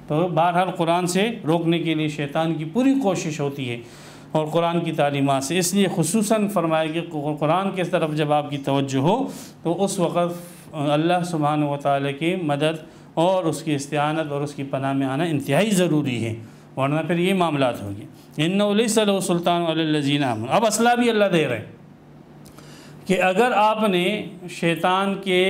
تو بہرحال قرآن سے روکنے کے لیے شیطان کی پوری کوشش ہوتی ہے، اور قرآن کی تعلیمات سے، اس لیے خصوصاً فرمایا کہ قرآن کی طرف جب آپ کی توجہ ہو تو اس وقت اللہ سبحانہ و تعالیٰ کی مدد اور اس کی استعانت اور اس کی پناہ میں آنا انتہائی ضروری ہے، ورنہ پھر یہ معاملات ہوگی۔ اِنَّهُ لَيْسَ لَهُ سُلْطَانٌ عَلَى الَّذِينَ آمَنُوا۔ اب اسلحہ بھی اللہ دے رہے ہیں کہ اگر آپ نے شیطان کے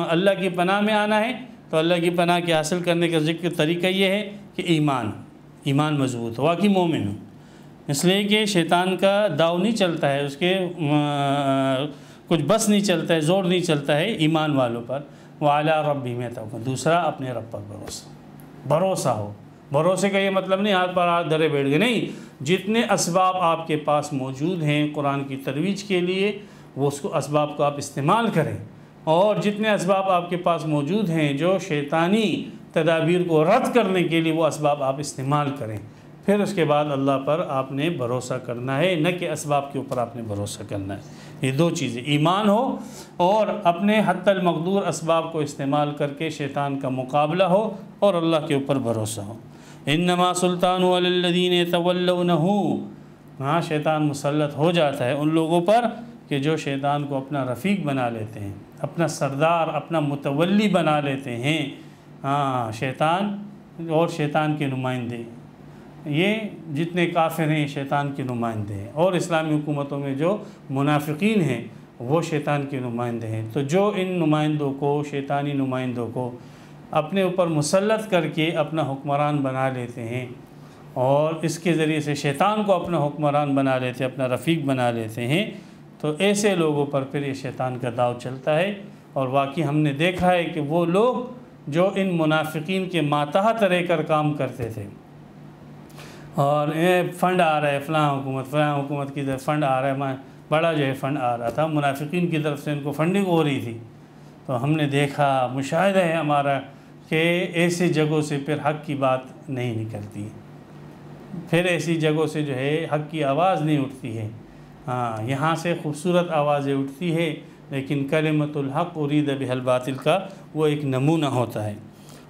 اللہ کی پناہ میں آنا ہے تو اللہ کی پناہ کے حاصل کرنے کا ذکر طریقہ یہ ہے کہ ایمان مضبوط ہو، واقعی مومن ہو۔ اس لیے کہ شیطان کا داؤ نہیں چلتا ہے، اس کے کچھ بس نہیں چلتا ہے، زور نہیں چلتا ہے ایمان والوں پر۔ وَعَلَىٰ رَبِّهِمْ يَتَوَكَّلُونَ، دوسرا اپنے رب پر بھروسہ ہو۔ بھروسے کا یہ مطلب نہیں ہاتھ پر ہاتھ دھرے بیٹھ گئے، نہیں، جتنے اسباب آپ کے پاس موجود ہیں قرآن کی ترویج کے لیے وہ اس کو اسباب کو آپ استعمال کریں، اور جتنے اسباب آپ کے پاس موجود ہیں جو شیطانی تدابیر کو رد کرنے کے لیے وہ اسباب آپ استعمال کریں۔ پھر اس کے بعد اللہ پر آپ نے بھروسہ کرنا ہے، نہ کہ اسباب کے اوپر آپ نے بھروسہ کرنا ہے۔ یہ دو چیزیں، ایمان ہو اور اپنے حتی المقدور اسباب کو استعمال کر کے شیطان کا مقابلہ ہو اور اللہ کے اوپر بھروسہ ہو۔ انما سلطان علی الذین یتولونہ، ہاں شیطان مسلط ہو جاتا ہے ان لوگوں پر کہ جو شیطان کو اپنا رفیق بنا لیتے ہیں، اپنا سردار، اپنا متولی بنا لیتے ہیں۔ ہاں، شیطان اور شیطان کے نمائندے، یہ جتنے کافر ہیں شیطان کے نمائندے ہیں، اور اسلامی حکومتوں میں جو منافقین ہیں وہ شیطان کے نمائندے ہیں۔ تو جو ان نمائندوں کو، شیطانی نمائندوں کو اپنے اوپر مسلط کر کے اپنا حکمران بنا لیتے ہیں، اور اس کے ذریعے سے شیطان کو اپنا حکمران بنا لیتے ہیں، اپنا رفیق بنا لیتے ہیں، تو ایسے لوگوں پر پھر یہ شیطان کا داؤ چلتا ہے۔ اور واقعی ہم نے دیکھا ہے کہ وہ لوگ جو ان منافقین کے ماتحت رہ کر کام کرتے تھے، اور فنڈ آ رہا ہے فلاں حکومت کی طرف فنڈ آ رہا ہے، بڑا جو ہے فنڈ آ رہا تھا، منافقین کی طرف سے ان کو فنڈنگ ہو رہی تھی، تو ہم نے دیکھا، مشاہدہ ہے ہمارا کہ ایسی جگہوں سے پھر حق کی بات نہیں نکلتی، پھر ایسی جگہوں سے جو ہے حق کی آواز نہیں اٹھتی ہے۔ ہاں، یہاں سے خوبصورت آوازیں اٹھتی ہے، لیکن کلمۃ الحق ارید بہ الباطل کا وہ ایک نمونہ ہوتا ہے۔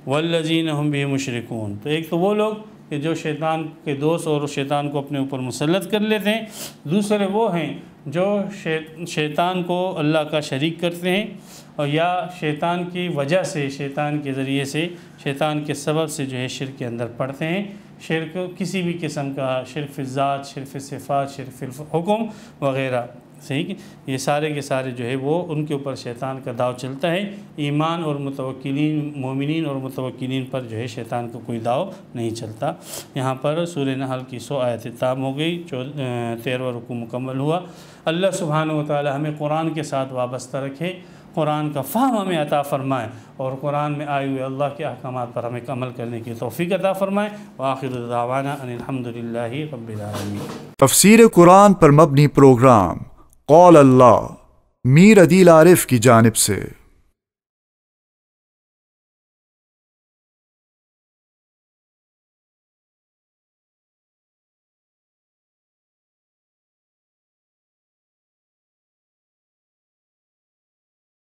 والذین ہم بہ مشرکون، تو ایک تو وہ لوگ کہ جو شیطان کے دوست اور شیطان کو اپنے اوپر مسلط کر لیتے ہیں، دوسرے وہ ہیں جو شیطان کو اللہ کا شریک کرتے ہیں اور یا شیطان کی وجہ سے، شیطان کے ذریعے سے، شیطان کے سبب سے جو ہے شرک کے اندر پڑتے ہیں۔ شرک کسی بھی قسم کا، شرک فی الذات، شرک فی الصفات، شرک فی الحکم وغیرہ، صحیح، یہ سارے کے سارے جو ہے وہ ان کے اوپر شیطان کا داؤ چلتا ہے۔ ایمان اور متوکلین، مومنین اور متوکلین پر جو ہے شیطان کو کوئی داؤ نہیں چلتا۔ یہاں پر سورہ نحل کی 100 آیت تام ہو گئی، 13واں رکوع مکمل ہوا۔ اللہ سبحانہ و تعالی ہمیں قرآن کے ساتھ وابستہ رکھے، قرآن کا فہم ہمیں عطا فرمائے، اور قرآن میں آئے ہوئے اللہ کے احکامات پر ہمیں عمل کرنے کی توفیق عطا فرمائے۔ وآخر دعوانا ان الحمد للہ رب العالمین۔ تفسیر قرآن پر مبنی پروگرام قول اللہ میر عدیل عارف کی جانب سے